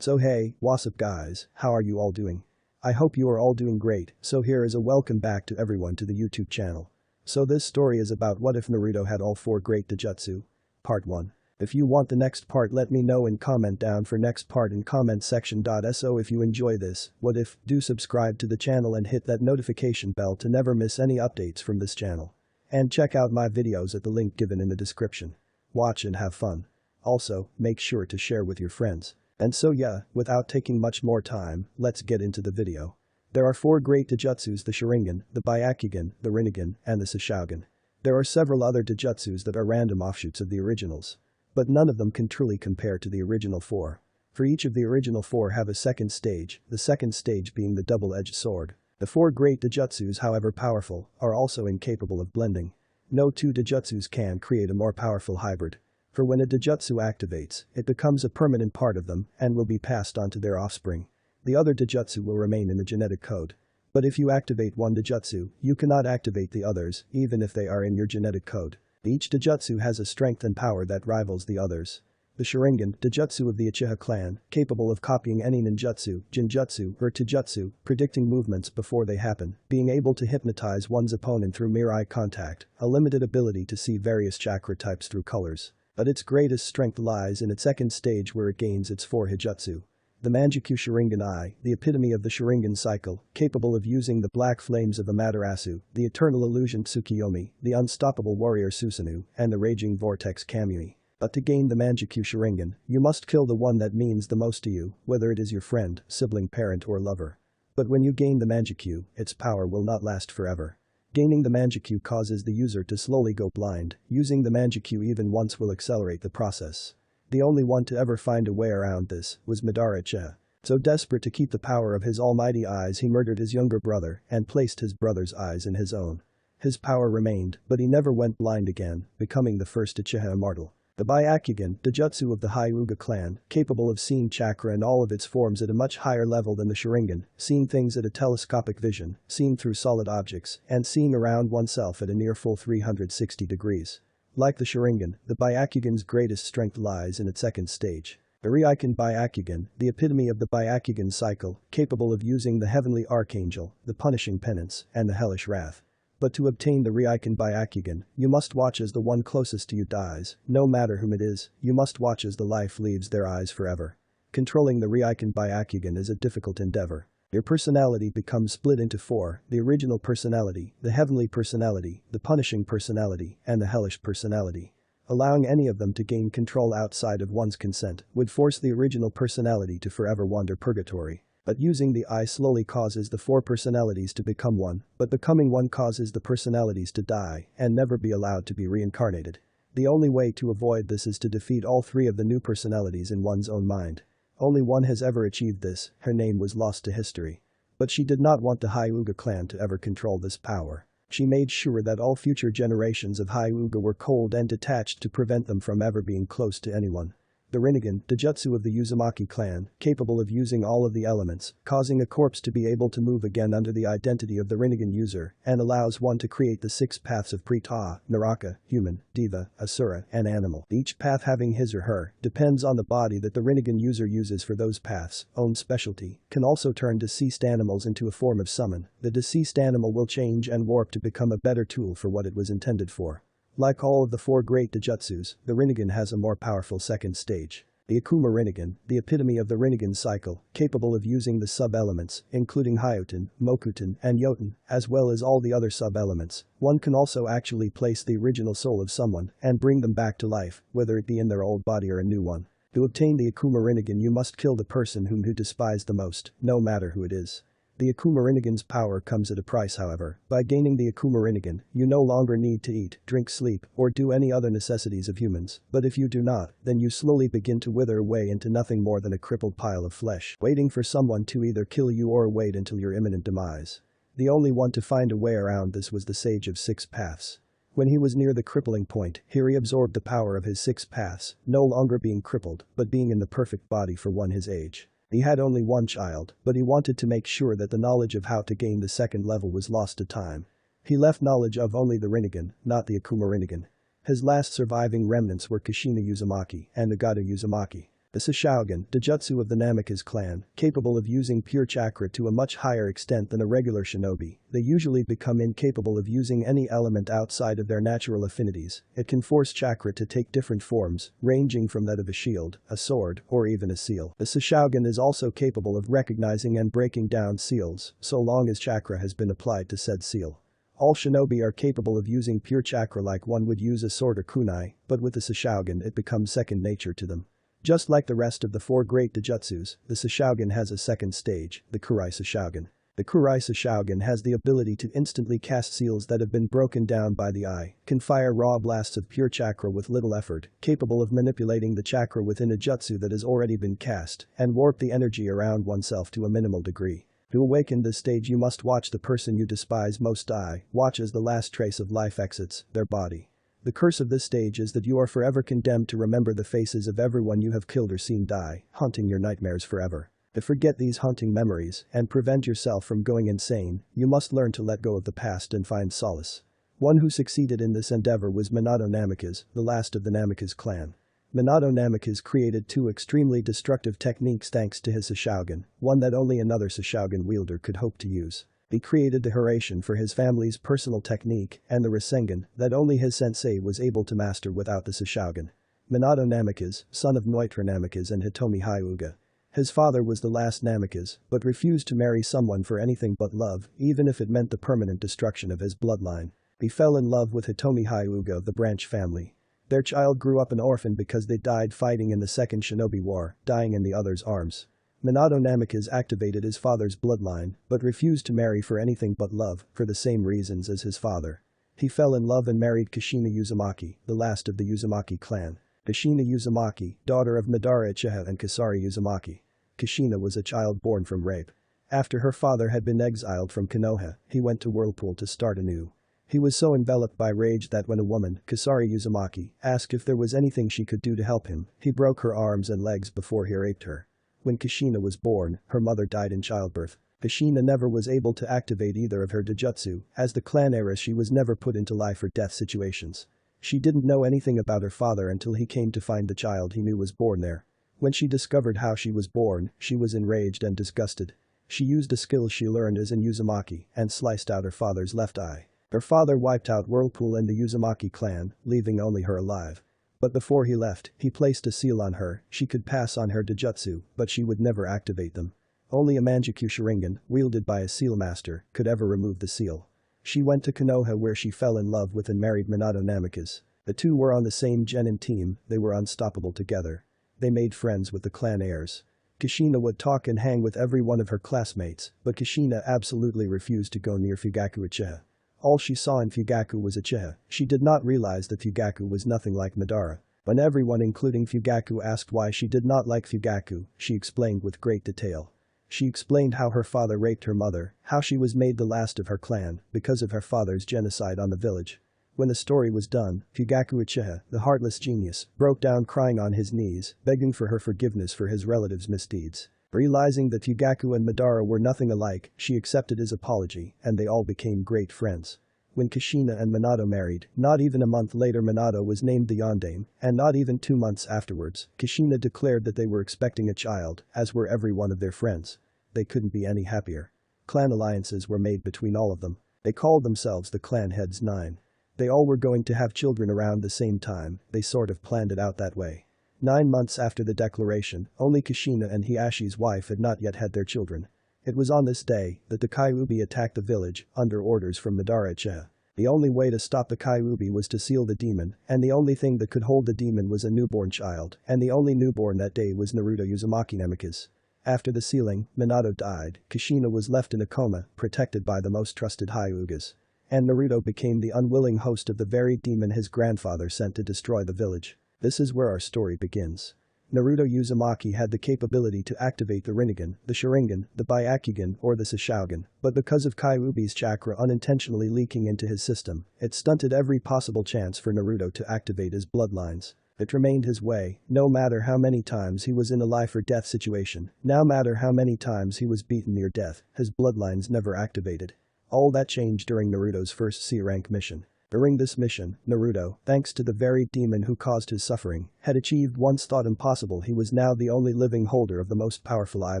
So hey, what's up guys, how are you all doing? I hope you are all doing great, so here is a welcome back to everyone to the YouTube channel. So this story is about what if Naruto had all 4 great Dojutsu. Part 1. If you want the next part, let me know and comment down for next part in comment section. So if you enjoy this, what if, do subscribe to the channel and hit that notification bell to never miss any updates from this channel. And check out my videos at the link given in the description. Watch and have fun. Also, make sure to share with your friends. And so yeah, without taking much more time, let's get into the video. There are 4 great Dojutsus: the Sharingan, the Byakugan, the Rinnegan, and the Sashogun. There are several other Dojutsus that are random offshoots of the originals. But none of them can truly compare to the original 4. For each of the original 4 have a second stage, the second stage being the double-edged sword. The 4 great Dojutsus, however powerful, are also incapable of blending. No 2 Dojutsus can create a more powerful hybrid. For when a Dojutsu activates, it becomes a permanent part of them and will be passed on to their offspring. The other Dojutsu will remain in the genetic code. But if you activate one Dojutsu, you cannot activate the others, even if they are in your genetic code. Each Dojutsu has a strength and power that rivals the others. The Sharingan, Dojutsu of the Uchiha clan, capable of copying any ninjutsu, jinjutsu, or taijutsu, predicting movements before they happen, being able to hypnotize one's opponent through mere eye contact, a limited ability to see various chakra types through colors. But its greatest strength lies in its second stage, where it gains its 4 Hijutsu. The Manjikyu Sharingan Eye, the epitome of the Sharingan cycle, capable of using the black flames of Amaterasu, the eternal illusion Tsukiyomi, the unstoppable warrior Susanoo, and the raging vortex Kamui. But to gain the Manjikyu Sharingan, you must kill the one that means the most to you, whether it is your friend, sibling, parent, or lover. But when you gain the Manjikyu, its power will not last forever. Gaining the Manjikyu causes the user to slowly go blind. Using the Manjikyu even once will accelerate the process. The only one to ever find a way around this was Madara Uchiha. So desperate to keep the power of his almighty eyes, he murdered his younger brother and placed his brother's eyes in his own. His power remained, but he never went blind again, becoming the first Uchiha immortal. The Byakugan, Dojutsu of the Hyuga clan, capable of seeing chakra in all of its forms at a much higher level than the Sharingan, seeing things at a telescopic vision, seeing through solid objects, and seeing around oneself at a near full 360 degrees. Like the Sharingan, the Byakugan's greatest strength lies in its second stage. The Ryokan Byakugan, the epitome of the Byakugan cycle, capable of using the Heavenly Archangel, the Punishing Penance, and the Hellish Wrath. But to obtain the Ryokan Byakugan, you must watch as the one closest to you dies. No matter whom it is, you must watch as the life leaves their eyes forever. Controlling the Ryokan Byakugan is a difficult endeavor. Your personality becomes split into 4, the original personality, the heavenly personality, the punishing personality, and the hellish personality. Allowing any of them to gain control outside of one's consent would force the original personality to forever wander purgatory. But using the eye slowly causes the 4 personalities to become one, but becoming one causes the personalities to die and never be allowed to be reincarnated. The only way to avoid this is to defeat all 3 of the new personalities in one's own mind. Only one has ever achieved this. Her name was lost to history. But she did not want the Hyuga clan to ever control this power. She made sure that all future generations of Hyuga were cold and detached to prevent them from ever being close to anyone. The Rinnegan, Dojutsu of the Uzumaki clan, capable of using all of the elements, causing a corpse to be able to move again under the identity of the Rinnegan user, and allows one to create the 6 paths of Prita, Naraka, human, Deva, Asura, and animal. Each path having his or her, depends on the body that the Rinnegan user uses for those paths, own specialty, can also turn deceased animals into a form of summon. The deceased animal will change and warp to become a better tool for what it was intended for. Like all of the 4 great Dojutsus, the Rinnegan has a more powerful second stage. The Akuma Rinnegan, the epitome of the Rinnegan cycle, capable of using the sub-elements, including Hyoten, Mokuton, and Yoten, as well as all the other sub-elements. One can also actually place the original soul of someone and bring them back to life, whether it be in their old body or a new one. To obtain the Akuma Rinnegan, you must kill the person whom you despise the most, no matter who it is. The Akuma Rinnegan's power comes at a price, however. By gaining the Akuma Rinnegan, you no longer need to eat, drink, sleep, or do any other necessities of humans. But if you do not, then you slowly begin to wither away into nothing more than a crippled pile of flesh, waiting for someone to either kill you or wait until your imminent demise. The only one to find a way around this was the Sage of 6 Paths. When he was near the crippling point, here he absorbed the power of his 6 paths, no longer being crippled, but being in the perfect body for one his age. He had only one child, but he wanted to make sure that the knowledge of how to gain the second level was lost to time. He left knowledge of only the Rinnegan, not the Akuma Rinnegan. His last surviving remnants were Kushina Uzumaki and Nagata Uzumaki. The Sashogun, Dojutsu of the Namikaze clan, capable of using pure chakra to a much higher extent than a regular shinobi, they usually become incapable of using any element outside of their natural affinities. It can force chakra to take different forms, ranging from that of a shield, a sword, or even a seal. The Sashogun is also capable of recognizing and breaking down seals, so long as chakra has been applied to said seal. All shinobi are capable of using pure chakra like one would use a sword or kunai, but with the Sashogun it becomes second nature to them. Just like the rest of the 4 great Dojutsus, the Sashogun has a second stage, the Kurai Sashogun. The Kurai Sashogun has the ability to instantly cast seals that have been broken down by the eye, can fire raw blasts of pure chakra with little effort, capable of manipulating the chakra within a jutsu that has already been cast, and warp the energy around oneself to a minimal degree. To awaken this stage you must watch the person you despise most die, watch as the last trace of life exits their body. The curse of this stage is that you are forever condemned to remember the faces of everyone you have killed or seen die, haunting your nightmares forever. To forget these haunting memories and prevent yourself from going insane, you must learn to let go of the past and find solace. One who succeeded in this endeavor was Minato Namikaze, the last of the Namikaze clan. Minato Namikaze created 2 extremely destructive techniques thanks to his Sashogun, one that only another Sashogun wielder could hope to use. He created the Hiraishin for his family's personal technique and the Rasengan that only his sensei was able to master without the Sashogun. Minato Namikaze, son of Noitra Namikaze and Hitomi Hyuga. His father was the last Namikaze, but refused to marry someone for anything but love, even if it meant the permanent destruction of his bloodline. He fell in love with Hitomi Hyuga of the Branch family. Their child grew up an orphan because they died fighting in the Second Shinobi War, dying in the other's arms. Minato Namikaze activated his father's bloodline, but refused to marry for anything but love, for the same reasons as his father. He fell in love and married Kushina Uzumaki, the last of the Uzumaki clan. Kushina Uzumaki, daughter of Madara Uchiha and Kasari Uzumaki. Kushina was a child born from rape. After her father had been exiled from Konoha, he went to Whirlpool to start anew. He was so enveloped by rage that when a woman, Kasari Uzumaki, asked if there was anything she could do to help him, he broke her arms and legs before he raped her. When Kushina was born, her mother died in childbirth. Kushina never was able to activate either of her Dojutsu, as the clan heiress she was never put into life or death situations. She didn't know anything about her father until he came to find the child he knew was born there. When she discovered how she was born, she was enraged and disgusted. She used a skill she learned as an Uzumaki and sliced out her father's left eye. Her father wiped out Whirlpool and the Uzumaki clan, leaving only her alive. But before he left, he placed a seal on her. She could pass on her Dojutsu, but she would never activate them. Only a Manjikyu Sharingan, wielded by a seal master, could ever remove the seal. She went to Konoha where she fell in love with and married Minato Namikaze. The two were on the same genin team, they were unstoppable together. They made friends with the clan heirs. Kushina would talk and hang with every one of her classmates, but Kushina absolutely refused to go near Fugaku Uchiha. All she saw in Fugaku was Uchiha. She did not realize that Fugaku was nothing like Madara. When everyone including Fugaku asked why she did not like Fugaku, she explained with great detail. She explained how her father raped her mother, how she was made the last of her clan because of her father's genocide on the village. When the story was done, Fugaku Uchiha, the heartless genius, broke down crying on his knees, begging for her forgiveness for his relatives' misdeeds. Realizing that Fugaku and Madara were nothing alike, she accepted his apology, and they all became great friends. When Kushina and Minato married, not even a month later Minato was named the Yondaime, and not even 2 months afterwards, Kushina declared that they were expecting a child, as were every one of their friends. They couldn't be any happier. Clan alliances were made between all of them. They called themselves the Clan Heads 9. They all were going to have children around the same time, they sort of planned it out that way. 9 months after the declaration, only Kushina and Hiyashi's wife had not yet had their children. It was on this day that the Kyuubi attacked the village, under orders from Madara Uchiha. The only way to stop the Kyuubi was to seal the demon, and the only thing that could hold the demon was a newborn child, and the only newborn that day was Naruto Uzumaki Namikaze. After the sealing, Minato died, Kushina was left in a coma, protected by the most trusted Hyugas. And Naruto became the unwilling host of the very demon his grandfather sent to destroy the village. This is where our story begins. Naruto Uzumaki had the capability to activate the Rinnegan, the Sharingan, the Byakugan or the Sashogun, but because of Kyuubi's chakra unintentionally leaking into his system, it stunted every possible chance for Naruto to activate his bloodlines. It remained his way, no matter how many times he was in a life or death situation, no matter how many times he was beaten near death, his bloodlines never activated. All that changed during Naruto's first C-rank mission. During this mission, Naruto, thanks to the very demon who caused his suffering, had achieved once thought impossible. He was now the only living holder of the most powerful Eye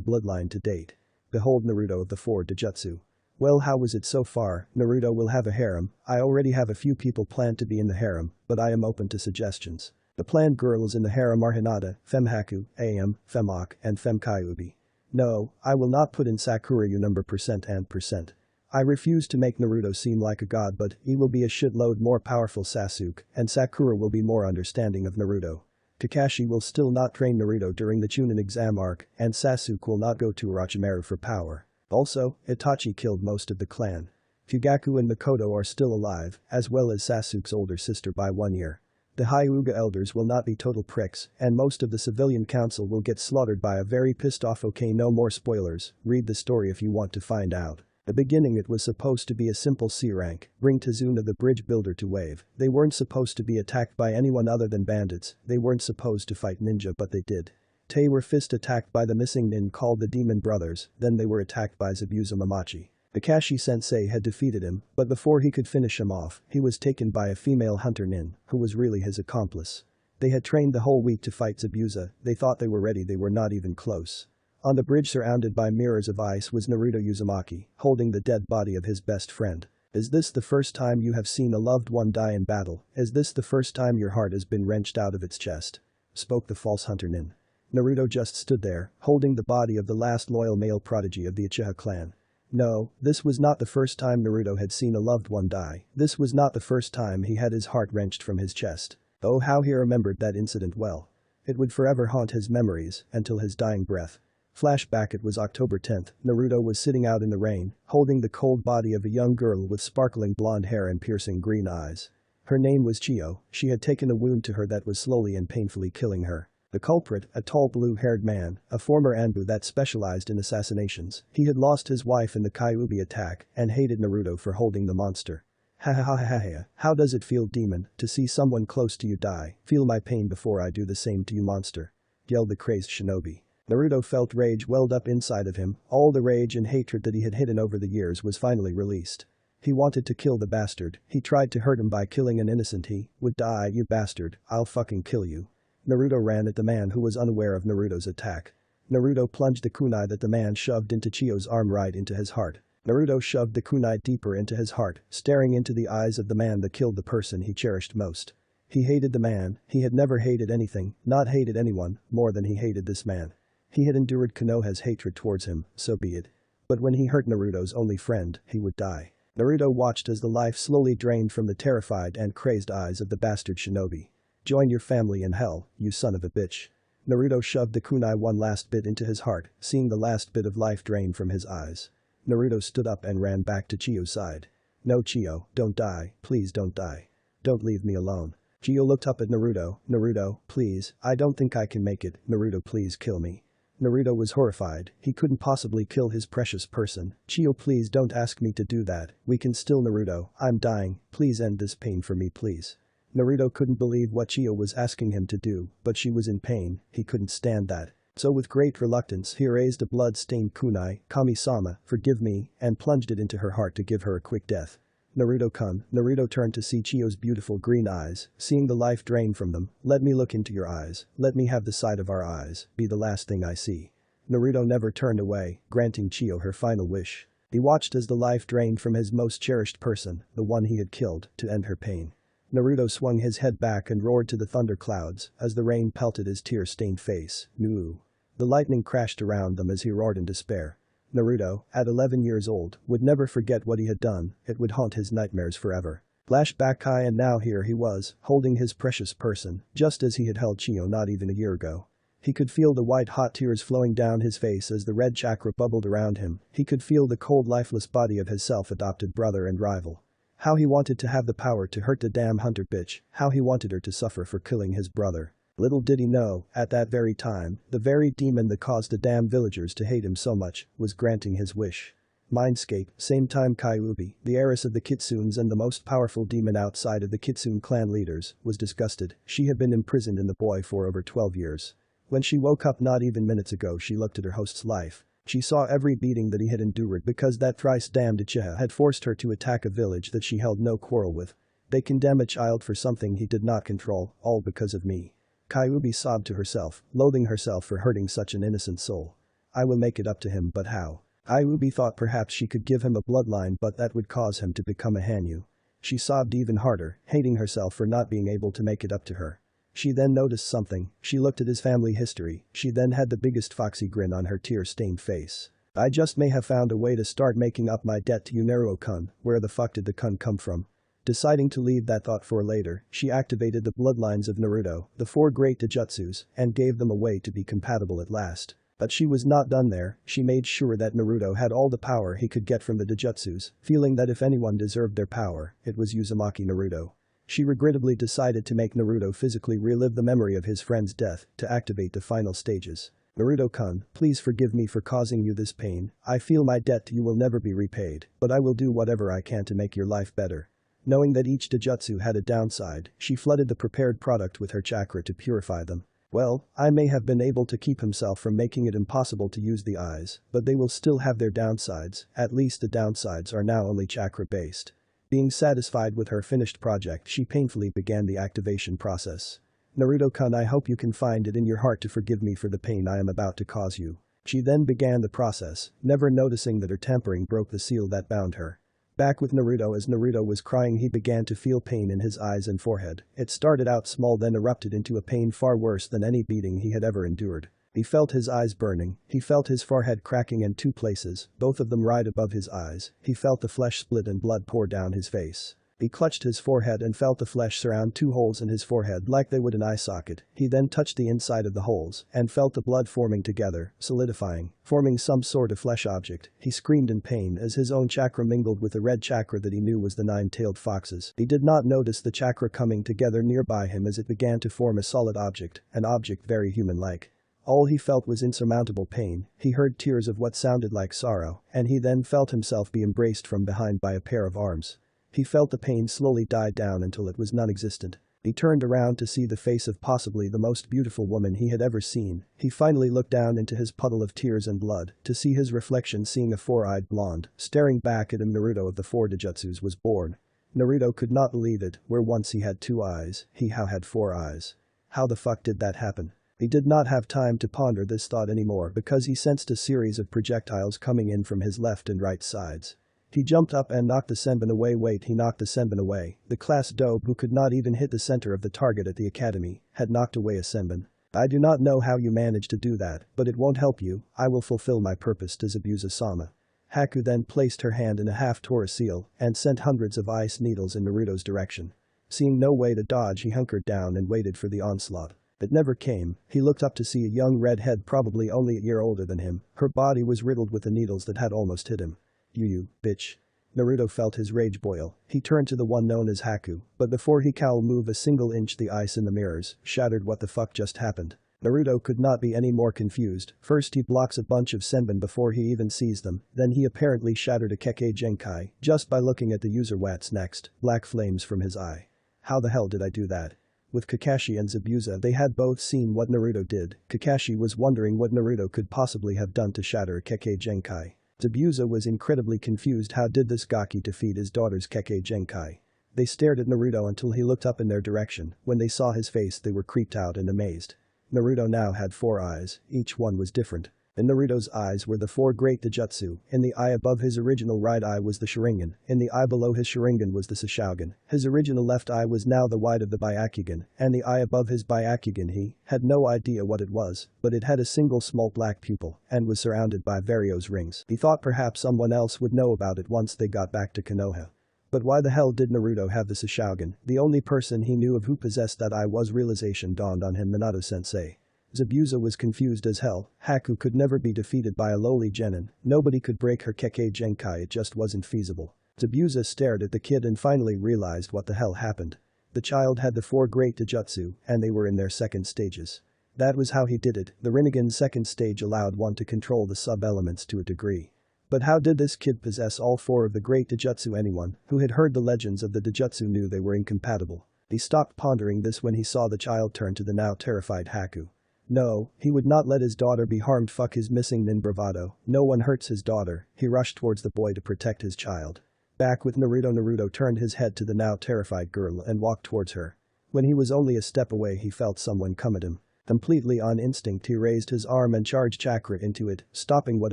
bloodline to date. Behold Naruto of the 4 Dojutsu. Well, how was it so far? Naruto will have a harem. I already have a few people planned to be in the harem, but I am open to suggestions. The planned girls in the harem are Hinata, Femhaku, Am, Femok, and Femkyubi. No, I will not put in Sakura you number percent and percent. I refuse to make Naruto seem like a god, but he will be a shitload more powerful Sasuke, and Sakura will be more understanding of Naruto. Kakashi will still not train Naruto during the Chunin exam arc, and Sasuke will not go to Orochimaru for power. Also, Itachi killed most of the clan. Fugaku and Mikoto are still alive, as well as Sasuke's older sister by 1 year. The Hyuga elders will not be total pricks, and most of the civilian council will get slaughtered by a very pissed off. Okay, no more spoilers, read the story if you want to find out. The beginning it was supposed to be a simple C rank, bring Tazuna the bridge builder to wave. They weren't supposed to be attacked by anyone other than bandits, they weren't supposed to fight ninja but they did. They were fist attacked by the missing nin called the Demon Brothers, then they were attacked by Zabuza Mamachi. Kakashi sensei had defeated him, but before he could finish him off, he was taken by a female hunter nin, who was really his accomplice. They had trained the whole week to fight Zabuza, they thought they were ready, they were not even close. On the bridge surrounded by mirrors of ice was Naruto Uzumaki, holding the dead body of his best friend. Is this the first time you have seen a loved one die in battle? Is this the first time your heart has been wrenched out of its chest? Spoke the false hunter nin. Naruto just stood there, holding the body of the last loyal male prodigy of the Uchiha clan. No, this was not the first time Naruto had seen a loved one die, this was not the first time he had his heart wrenched from his chest. Oh, how he remembered that incident well. It would forever haunt his memories, until his dying breath. Flashback. It was October 10th, Naruto was sitting out in the rain, holding the cold body of a young girl with sparkling blonde hair and piercing green eyes. Her name was Chiyo, she had taken a wound to her that was slowly and painfully killing her. The culprit, a tall blue-haired man, a former Anbu that specialized in assassinations. He had lost his wife in the Kyuubi attack and hated Naruto for holding the monster. Ha ha ha ha ha, how does it feel, demon, to see someone close to you die? Feel my pain before I do the same to you, monster, yelled the crazed shinobi. Naruto felt rage welled up inside of him, all the rage and hatred that he had hidden over the years was finally released. He wanted to kill the bastard, he tried to hurt him by killing an innocent. He would die, you bastard, I'll fucking kill you. Naruto ran at the man who was unaware of Naruto's attack. Naruto plunged the kunai that the man shoved into Chiyo's arm right into his heart. Naruto shoved the kunai deeper into his heart, staring into the eyes of the man that killed the person he cherished most. He hated the man, he had never hated anything, not hated anyone, more than he hated this man. He had endured Konoha's hatred towards him, so be it. But when he hurt Naruto's only friend, he would die. Naruto watched as the life slowly drained from the terrified and crazed eyes of the bastard shinobi. Join your family in hell, you son of a bitch. Naruto shoved the kunai one last bit into his heart, seeing the last bit of life drain from his eyes. Naruto stood up and ran back to Chiyo's side. No, Chiyo, don't die, please don't die. Don't leave me alone. Chiyo looked up at Naruto. Naruto, please, I don't think I can make it, Naruto, please kill me. Naruto was horrified, he couldn't possibly kill his precious person. Chiyo, please don't ask me to do that, we can still. Naruto, I'm dying, please end this pain for me, please. Naruto couldn't believe what Chiyo was asking him to do, but she was in pain, he couldn't stand that. So with great reluctance he raised a blood-stained kunai, Kami-sama, forgive me, and plunged it into her heart to give her a quick death. Naruto-kun. Naruto turned to see Chiyo's beautiful green eyes, seeing the life drain from them. Let me look into your eyes, let me have the sight of our eyes, be the last thing I see. Naruto never turned away, granting Chiyo her final wish. He watched as the life drained from his most cherished person, the one he had killed, to end her pain. Naruto swung his head back and roared to the thunder clouds as the rain pelted his tear-stained face. "Nu." The lightning crashed around them as he roared in despair. Naruto, at 11 years old, would never forget what he had done, it would haunt his nightmares forever. Flashback. And now here he was, holding his precious person, just as he had held Chiyo not even a year ago. He could feel the white-hot tears flowing down his face as the red chakra bubbled around him, he could feel the cold lifeless body of his self-adopted brother and rival. How he wanted to have the power to hurt the damn hunter bitch, how he wanted her to suffer for killing his brother. Little did he know, at that very time, the very demon that caused the damn villagers to hate him so much, was granting his wish. Mindscape. Same time Kyuubi, the heiress of the Kitsunes and the most powerful demon outside of the Kitsune clan leaders, was disgusted. She had been imprisoned in the boy for over 12 years. When she woke up not even minutes ago, she looked at her host's life. She saw every beating that he had endured because that thrice damned Uchiha had forced her to attack a village that she held no quarrel with. They condemn a child for something he did not control, all because of me. Kyuubi sobbed to herself, loathing herself for hurting such an innocent soul. I will make it up to him, but how? Kyuubi thought perhaps she could give him a bloodline, but that would cause him to become a Hanyu. She sobbed even harder, hating herself for not being able to make it up to her. She then noticed something. She looked at his family history. She then had the biggest foxy grin on her tear-stained face. I just may have found a way to start making up my debt to you, Naruto-kun. Where the fuck did the kun come from? Deciding to leave that thought for later, she activated the bloodlines of Naruto, the 4 great Dojutsus, and gave them a way to be compatible at last. But she was not done there. She made sure that Naruto had all the power he could get from the Dojutsus, feeling that if anyone deserved their power, it was Uzumaki Naruto. She regrettably decided to make Naruto physically relive the memory of his friend's death to activate the final stages. Naruto-kun, please forgive me for causing you this pain. I feel my debt to you will never be repaid, but I will do whatever I can to make your life better. Knowing that each Dojutsu had a downside, she flooded the prepared product with her chakra to purify them. Well, I may have been able to keep himself from making it impossible to use the eyes, but they will still have their downsides. At least the downsides are now only chakra-based. Being satisfied with her finished project, she painfully began the activation process. Naruto-kun, I hope you can find it in your heart to forgive me for the pain I am about to cause you. She then began the process, never noticing that her tampering broke the seal that bound her. Back with Naruto, as Naruto was crying, he began to feel pain in his eyes and forehead. It started out small, then erupted into a pain far worse than any beating he had ever endured. He felt his eyes burning, he felt his forehead cracking in 2 places, both of them right above his eyes. He felt the flesh split and blood pour down his face. He clutched his forehead and felt the flesh surround 2 holes in his forehead like they would an eye socket. He then touched the inside of the holes and felt the blood forming together, solidifying, forming some sort of flesh object. He screamed in pain as his own chakra mingled with the red chakra that he knew was the 9-tailed fox's. He did not notice the chakra coming together nearby him as it began to form a solid object, an object very human-like. All he felt was insurmountable pain. He heard tears of what sounded like sorrow, and he then felt himself be embraced from behind by a pair of arms. He felt the pain slowly die down until it was non-existent. He turned around to see the face of possibly the most beautiful woman he had ever seen. He finally looked down into his puddle of tears and blood to see his reflection, seeing a 4-eyed blonde staring back at him. Naruto of the 4 Dojutsus was born. Naruto could not believe it. Where once he had 2 eyes, he now had 4 eyes. How the fuck did that happen? He did not have time to ponder this thought anymore because he sensed a series of projectiles coming in from his left and right sides. He jumped up and knocked the Senbon away. He knocked the Senbon away. The class dope who could not even hit the center of the target at the academy had knocked away a Senbon. I do not know how you managed to do that, but it won't help you. I will fulfill my purpose to Zabuza-sama. Haku then placed her hand in a half-Torah seal and sent hundreds of ice needles in Naruto's direction. Seeing no way to dodge, he hunkered down and waited for the onslaught. It never came. He looked up to see a young redhead probably only a year older than him. Her body was riddled with the needles that had almost hit him. You bitch. Naruto felt his rage boil. He turned to the one known as Haku, but before he could move a single inch, the ice in the mirrors shattered. What the fuck just happened? Naruto could not be any more confused. First he blocks a bunch of Senbon before he even sees them, then he apparently shattered a Kekkei Genkai just by looking at the user. What's next? Black flames from his eye. How the hell did I do that? With Kakashi and Zabuza, they had both seen what Naruto did. Kakashi was wondering what Naruto could possibly have done to shatter a Kekkei Genkai. Zabuza was incredibly confused. How did this Gaki defeat his daughter's Kekkei Genkai? They stared at Naruto until he looked up in their direction. When they saw his face, they were creeped out and amazed. Naruto now had 4 eyes, each one was different. In Naruto's eyes were the 4 great Dojutsu. In the eye above his original right eye was the Sharingan. In the eye below his Sharingan was the Sashogun. His original left eye was now the white of the Byakugan, and the eye above his Byakugan, he had no idea what it was, but it had a single small black pupil and was surrounded by various rings. He thought perhaps someone else would know about it once they got back to Konoha. But why the hell did Naruto have the Sashogun? The only person he knew of who possessed that eye was. Realization dawned on him. Minato-sensei. Zabuza was confused as hell. Haku could never be defeated by a lowly genin. Nobody could break her Kekkei Genkai, it just wasn't feasible. Zabuza stared at the kid and finally realized what the hell happened. The child had the 4 great Dojutsu, and they were in their second stages. That was how he did it. The Rinnegan's second stage allowed one to control the sub-elements to a degree. But how did this kid possess all 4 of the great Dojutsu? Anyone who had heard the legends of the Dojutsu knew they were incompatible. He stopped pondering this when he saw the child turn to the now terrified Haku. No, he would not let his daughter be harmed. Fuck his missing nin bravado. No one hurts his daughter. He rushed towards the boy to protect his child. Back with Naruto. Naruto turned his head to the now terrified girl and walked towards her. When he was only a step away he felt someone come at him. Completely on instinct he raised his arm and charged chakra into it, stopping what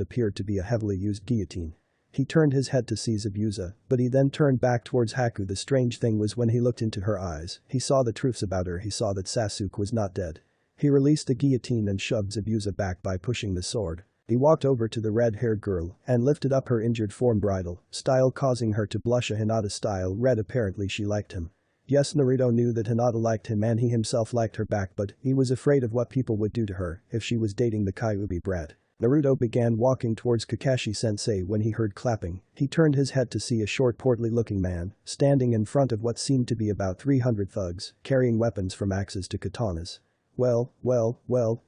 appeared to be a heavily used guillotine. He turned his head to see Zabuza, but he then turned back towards Haku. The strange thing was when he looked into her eyes, he saw the truths about her. He saw that Sasuke was not dead. He released the guillotine and shoved Zabuza back by pushing the sword. He walked over to the red-haired girl and lifted up her injured form bridal style, causing her to blush a Hinata style red. Apparently she liked him. Yes, Naruto knew that Hinata liked him and he himself liked her back, but he was afraid of what people would do to her if she was dating the Kyuubi brat. Naruto began walking towards Kakashi-sensei when he heard clapping. He turned his head to see a short portly-looking man standing in front of what seemed to be about 300 thugs, carrying weapons from axes to katanas. Well,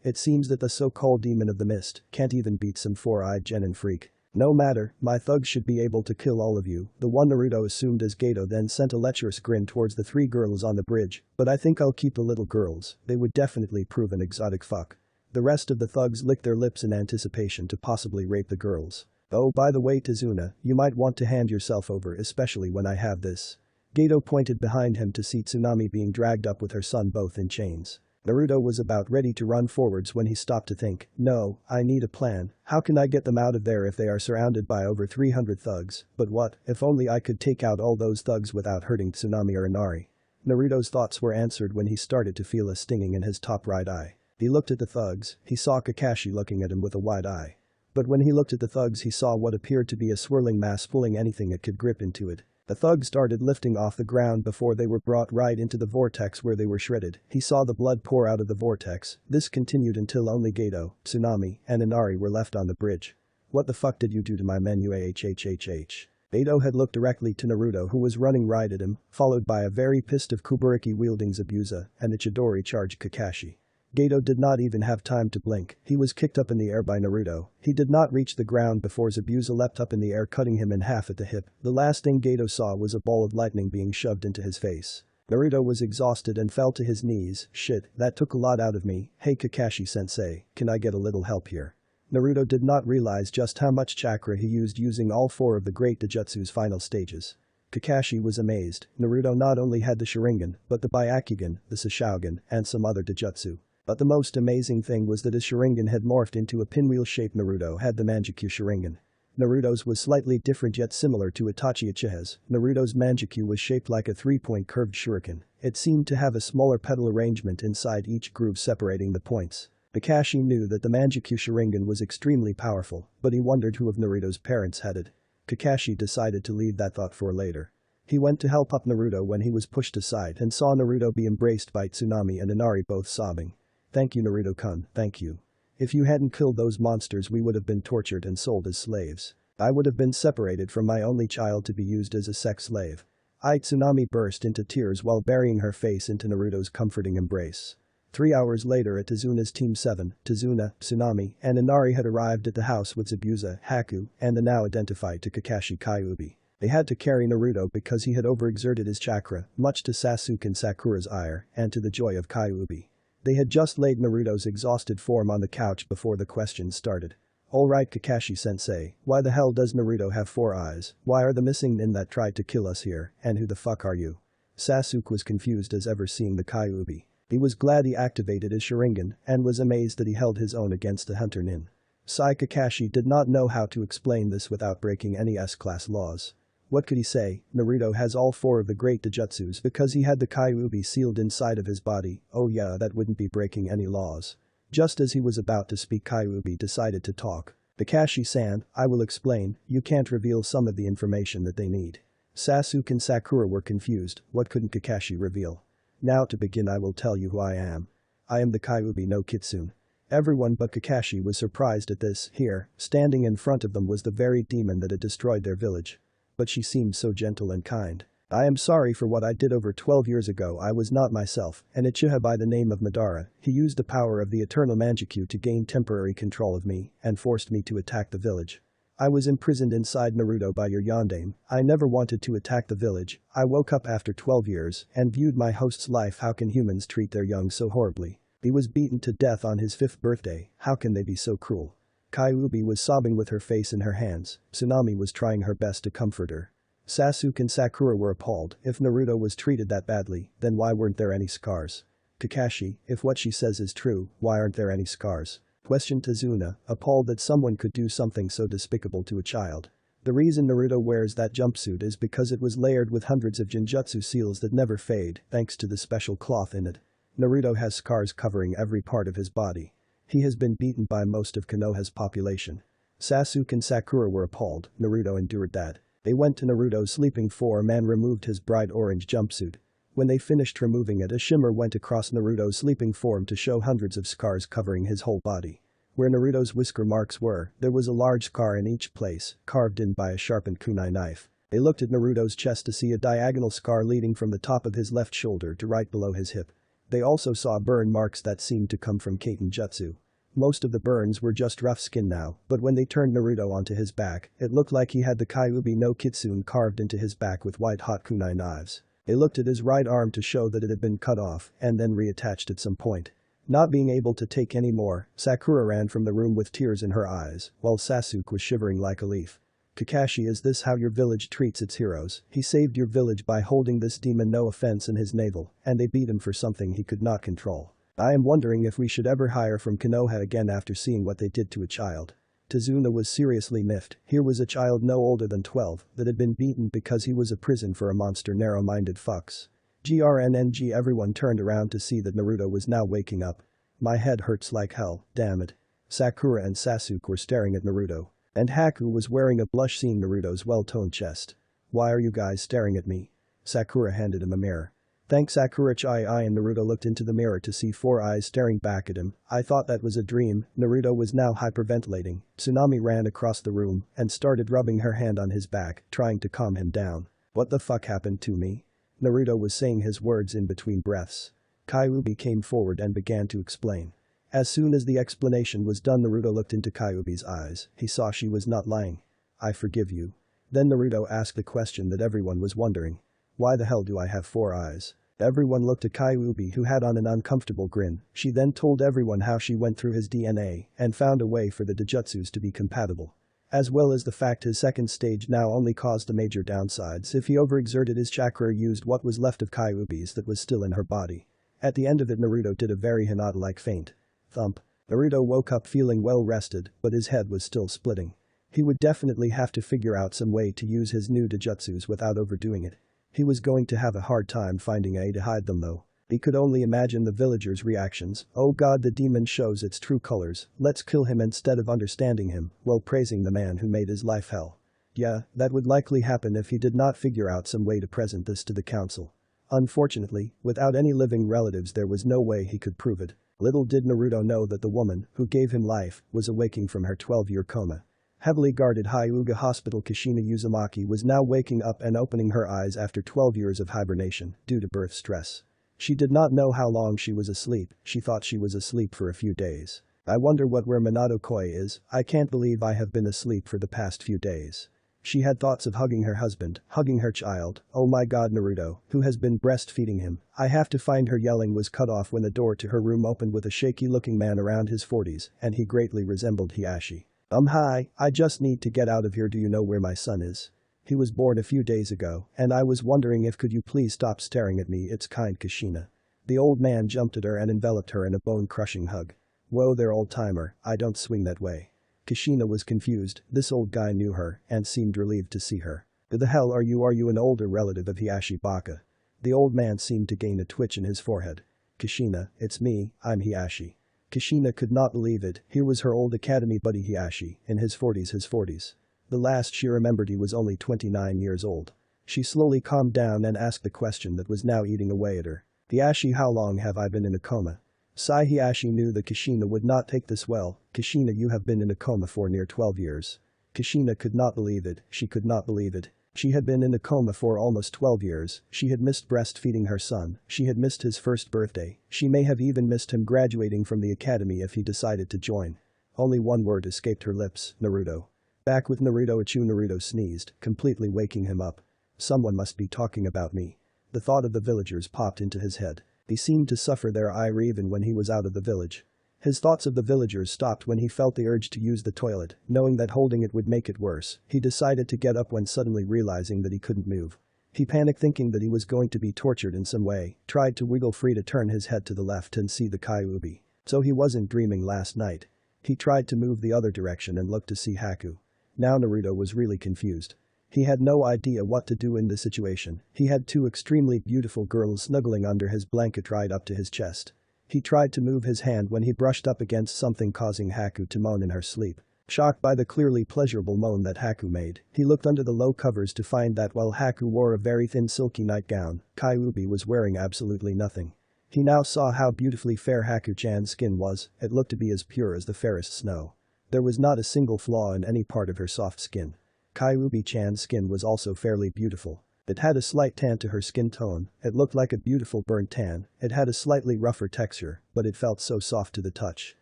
it seems that the so-called demon of the mist can't even beat some four-eyed genin freak. No matter, my thugs should be able to kill all of you. The one Naruto assumed as Gato then sent a lecherous grin towards the three girls on the bridge, but I think I'll keep the little girls, they would definitely prove an exotic fuck. The rest of the thugs licked their lips in anticipation to possibly rape the girls. Oh, by the way, Tazuna, you might want to hand yourself over, especially when I have this. Gato pointed behind him to see Tsunami being dragged up with her son both in chains. Naruto was about ready to run forwards when he stopped to think, no, I need a plan. How can I get them out of there if they are surrounded by over 300 thugs? But what, if only I could take out all those thugs without hurting Tsunami or Inari? Naruto's thoughts were answered when he started to feel a stinging in his top right eye. He looked at the thugs, he saw Kakashi looking at him with a wide eye. But when he looked at the thugs he saw what appeared to be a swirling mass pulling anything it could grip into it. The thugs started lifting off the ground before they were brought right into the vortex where they were shredded. He saw the blood pour out of the vortex. This continued until only Gato, Tsunami, and Inari were left on the bridge. What the fuck did you do to my men, you ahhhhh? Gato had looked directly to Naruto, who was running right at him, followed by a very pissed of Kuburiki wielding Zabuza and a Chidori charged Kakashi. Gato did not even have time to blink. He was kicked up in the air by Naruto. He did not reach the ground before Zabuza leapt up in the air, cutting him in half at the hip. The last thing Gato saw was a ball of lightning being shoved into his face. Naruto was exhausted and fell to his knees. Shit, that took a lot out of me. Hey Kakashi-sensei, can I get a little help here? Naruto did not realize just how much chakra he used using all four of the great Dojutsu's final stages. Kakashi was amazed. Naruto not only had the Sharingan, but the Byakugan, the Sashogun, and some other Dojutsu. But the most amazing thing was that his Sharingan had morphed into a pinwheel shape. Naruto had the Manjikyu Sharingan. Naruto's was slightly different yet similar to Itachi Uchiha's. Naruto's Manjikyu was shaped like a three-point curved shuriken. It seemed to have a smaller petal arrangement inside each groove separating the points. Kakashi knew that the Manjikyu Sharingan was extremely powerful, but he wondered who of Naruto's parents had it. Kakashi decided to leave that thought for later. He went to help up Naruto when he was pushed aside and saw Naruto be embraced by Tsunami and Inari, both sobbing. Thank you, Naruto-kun, thank you. If you hadn't killed those monsters we would have been tortured and sold as slaves. I would have been separated from my only child to be used as a sex slave. Tsunami burst into tears while burying her face into Naruto's comforting embrace. 3 hours later at Tazuna's Team 7, Tazuna, Tsunami, and Inari had arrived at the house with Zabuza, Haku, and the now identified to Kakashi Kyuubi. They had to carry Naruto because he had overexerted his chakra, much to Sasuke and Sakura's ire, and to the joy of Kyuubi. They had just laid Naruto's exhausted form on the couch before the questions started. Alright Kakashi-sensei, why the hell does Naruto have 4 eyes? Why are the missing nin that tried to kill us here, and who the fuck are you? Sasuke was confused as ever seeing the Kyuubi. He was glad he activated his Sharingan and was amazed that he held his own against the hunter nin. Kakashi did not know how to explain this without breaking any S-class laws. What could he say? Naruto has all 4 of the great Dojutsus because he had the Kyuubi sealed inside of his body. Oh yeah, that wouldn't be breaking any laws. Just as he was about to speak, Kyuubi decided to talk. Kakashi-san, I will explain, you can't reveal some of the information that they need. Sasuke and Sakura were confused. What couldn't Kakashi reveal? Now to begin I will tell you who I am. I am the Kyuubi no Kitsune. Everyone but Kakashi was surprised at this. Here, standing in front of them was the very demon that had destroyed their village. But she seemed so gentle and kind. I am sorry for what I did over 12 years ago. I was not myself, and Uchiha by the name of Madara. He used the power of the eternal Manjikyu to gain temporary control of me and forced me to attack the village. I was imprisoned inside Naruto by your yondaime. I never wanted to attack the village. I woke up after 12 years and viewed my host's life. How can humans treat their young so horribly? He was beaten to death on his 5th birthday. How can they be so cruel? Kyuubi was sobbing with her face in her hands. Tsunami was trying her best to comfort her. Sasuke and Sakura were appalled. If Naruto was treated that badly, then why weren't there any scars? Kakashi, if what she says is true, why aren't there any scars? Questioned Tazuna, appalled that someone could do something so despicable to a child. The reason Naruto wears that jumpsuit is because it was layered with hundreds of genjutsu seals that never fade, thanks to the special cloth in it. Naruto has scars covering every part of his body. He has been beaten by most of Konoha's population. Sasuke and Sakura were appalled. Naruto endured that. They went to Naruto's sleeping form and removed his bright orange jumpsuit. When they finished removing it, a shimmer went across Naruto's sleeping form to show hundreds of scars covering his whole body. Where Naruto's whisker marks were, there was a large scar in each place, carved in by a sharpened kunai knife. They looked at Naruto's chest to see a diagonal scar leading from the top of his left shoulder to right below his hip. They also saw burn marks that seemed to come from Kaiten Jutsu. Most of the burns were just rough skin now, but when they turned Naruto onto his back, it looked like he had the Kyuubi no Kitsune carved into his back with white-hot kunai knives. They looked at his right arm to show that it had been cut off and then reattached at some point. Not being able to take any more, Sakura ran from the room with tears in her eyes, while Sasuke was shivering like a leaf. Kakashi, is this how your village treats its heroes? He saved your village by holding this demon no offense in his navel, and they beat him for something he could not control. I am wondering if we should ever hire from Konoha again after seeing what they did to a child. Tazuna was seriously miffed. Here was a child no older than 12 that had been beaten because he was a prison for a monster narrow-minded fucks. GRNNG, everyone turned around to see that Naruto was now waking up. My head hurts like hell, damn it. Sakura and Sasuke were staring at Naruto. And Haku was wearing a blush seeing Naruto's well-toned chest. Why are you guys staring at me? Sakura handed him a mirror. Thanks, Sakura-chai. And Naruto looked into the mirror to see 4 eyes staring back at him. I thought that was a dream. Naruto was now hyperventilating. Tsunami ran across the room and started rubbing her hand on his back, trying to calm him down. What the fuck happened to me? Naruto was saying his words in between breaths. Kyuubi came forward and began to explain. As soon as the explanation was done, Naruto looked into Kyuubi's eyes. He saw she was not lying. I forgive you. Then Naruto asked the question that everyone was wondering. Why the hell do I have 4 eyes? Everyone looked at Kyuubi, who had on an uncomfortable grin. She then told everyone how she went through his DNA and found a way for the Dojutsus to be compatible. As well as the fact his second stage now only caused the major downsides if he overexerted his chakra or used what was left of Kyuubi's that was still in her body. At the end of it, Naruto did a very Hinata-like feint. Thump. Naruto woke up feeling well rested, but his head was still splitting. He would definitely have to figure out some way to use his new Dojutsus without overdoing it. He was going to have a hard time finding a way to hide them though. He could only imagine the villagers' reactions. Oh god, the demon shows its true colors, let's kill him, instead of understanding him, while praising the man who made his life hell. Yeah, that would likely happen if he did not figure out some way to present this to the council. Unfortunately, without any living relatives, there was no way he could prove it. Little did Naruto know that the woman who gave him life was awaking from her 12-year coma. Heavily guarded Hyuga Hospital, Kushina Uzumaki was now waking up and opening her eyes after 12 years of hibernation due to birth stress. She did not know how long she was asleep. She thought she was asleep for a few days. I wonder where Minato Koi is. I can't believe I have been asleep for the past few days. She had thoughts of hugging her husband, hugging her child. Oh my god, Naruto, who has been breastfeeding him. I have to find her. Yelling was cut off when the door to her room opened with a shaky-looking man around his 40s, and he greatly resembled Hiashi. Hi, I just need to get out of here. Do you know where my son is? He was born a few days ago, and I was wondering if could you please stop staring at me. It's kind Kushina. The old man jumped at her and enveloped her in a bone-crushing hug. Whoa there, old-timer, I don't swing that way. Kushina was confused. This old guy knew her and seemed relieved to see her. Who the hell are you? Are you an older relative of Hiashi Baka? The old man seemed to gain a twitch in his forehead. Kushina, it's me, I'm Hiashi. Kushina could not believe it. Here was her old academy buddy Hiashi, in his 40s. The last she remembered he was only 29 years old. She slowly calmed down and asked the question that was now eating away at her. Hiashi, how long have I been in a coma? Sai. Hiashi knew that Kushina would not take this well. Kushina, you have been in a coma for near 12 years. Kushina could not believe it. She could not believe it. She had been in a coma for almost 12 years. She had missed breastfeeding her son. She had missed his first birthday. She may have even missed him graduating from the academy if he decided to join. Only one word escaped her lips: Naruto. Back with Naruto. Achoo! Naruto sneezed, completely waking him up. Someone must be talking about me. The thought of the villagers popped into his head. He seemed to suffer their ire even when he was out of the village. His thoughts of the villagers stopped when he felt the urge to use the toilet, knowing that holding it would make it worse. He decided to get up when suddenly realizing that he couldn't move. He panicked thinking that he was going to be tortured in some way, tried to wiggle free to turn his head to the left and see the Kyuubi. So he wasn't dreaming last night. He tried to move the other direction and looked to see Haku. Now Naruto was really confused. He had no idea what to do in this situation. He had two extremely beautiful girls snuggling under his blanket right up to his chest. He tried to move his hand when he brushed up against something causing Haku to moan in her sleep. Shocked by the clearly pleasurable moan that Haku made, he looked under the low covers to find that while Haku wore a very thin silky nightgown, Kyuubi was wearing absolutely nothing. He now saw how beautifully fair Haku-chan's skin was. It looked to be as pure as the fairest snow. There was not a single flaw in any part of her soft skin. Kyuubi-chan's skin was also fairly beautiful. It had a slight tan to her skin tone. It looked like a beautiful burnt tan. It had a slightly rougher texture, but it felt so soft to the touch.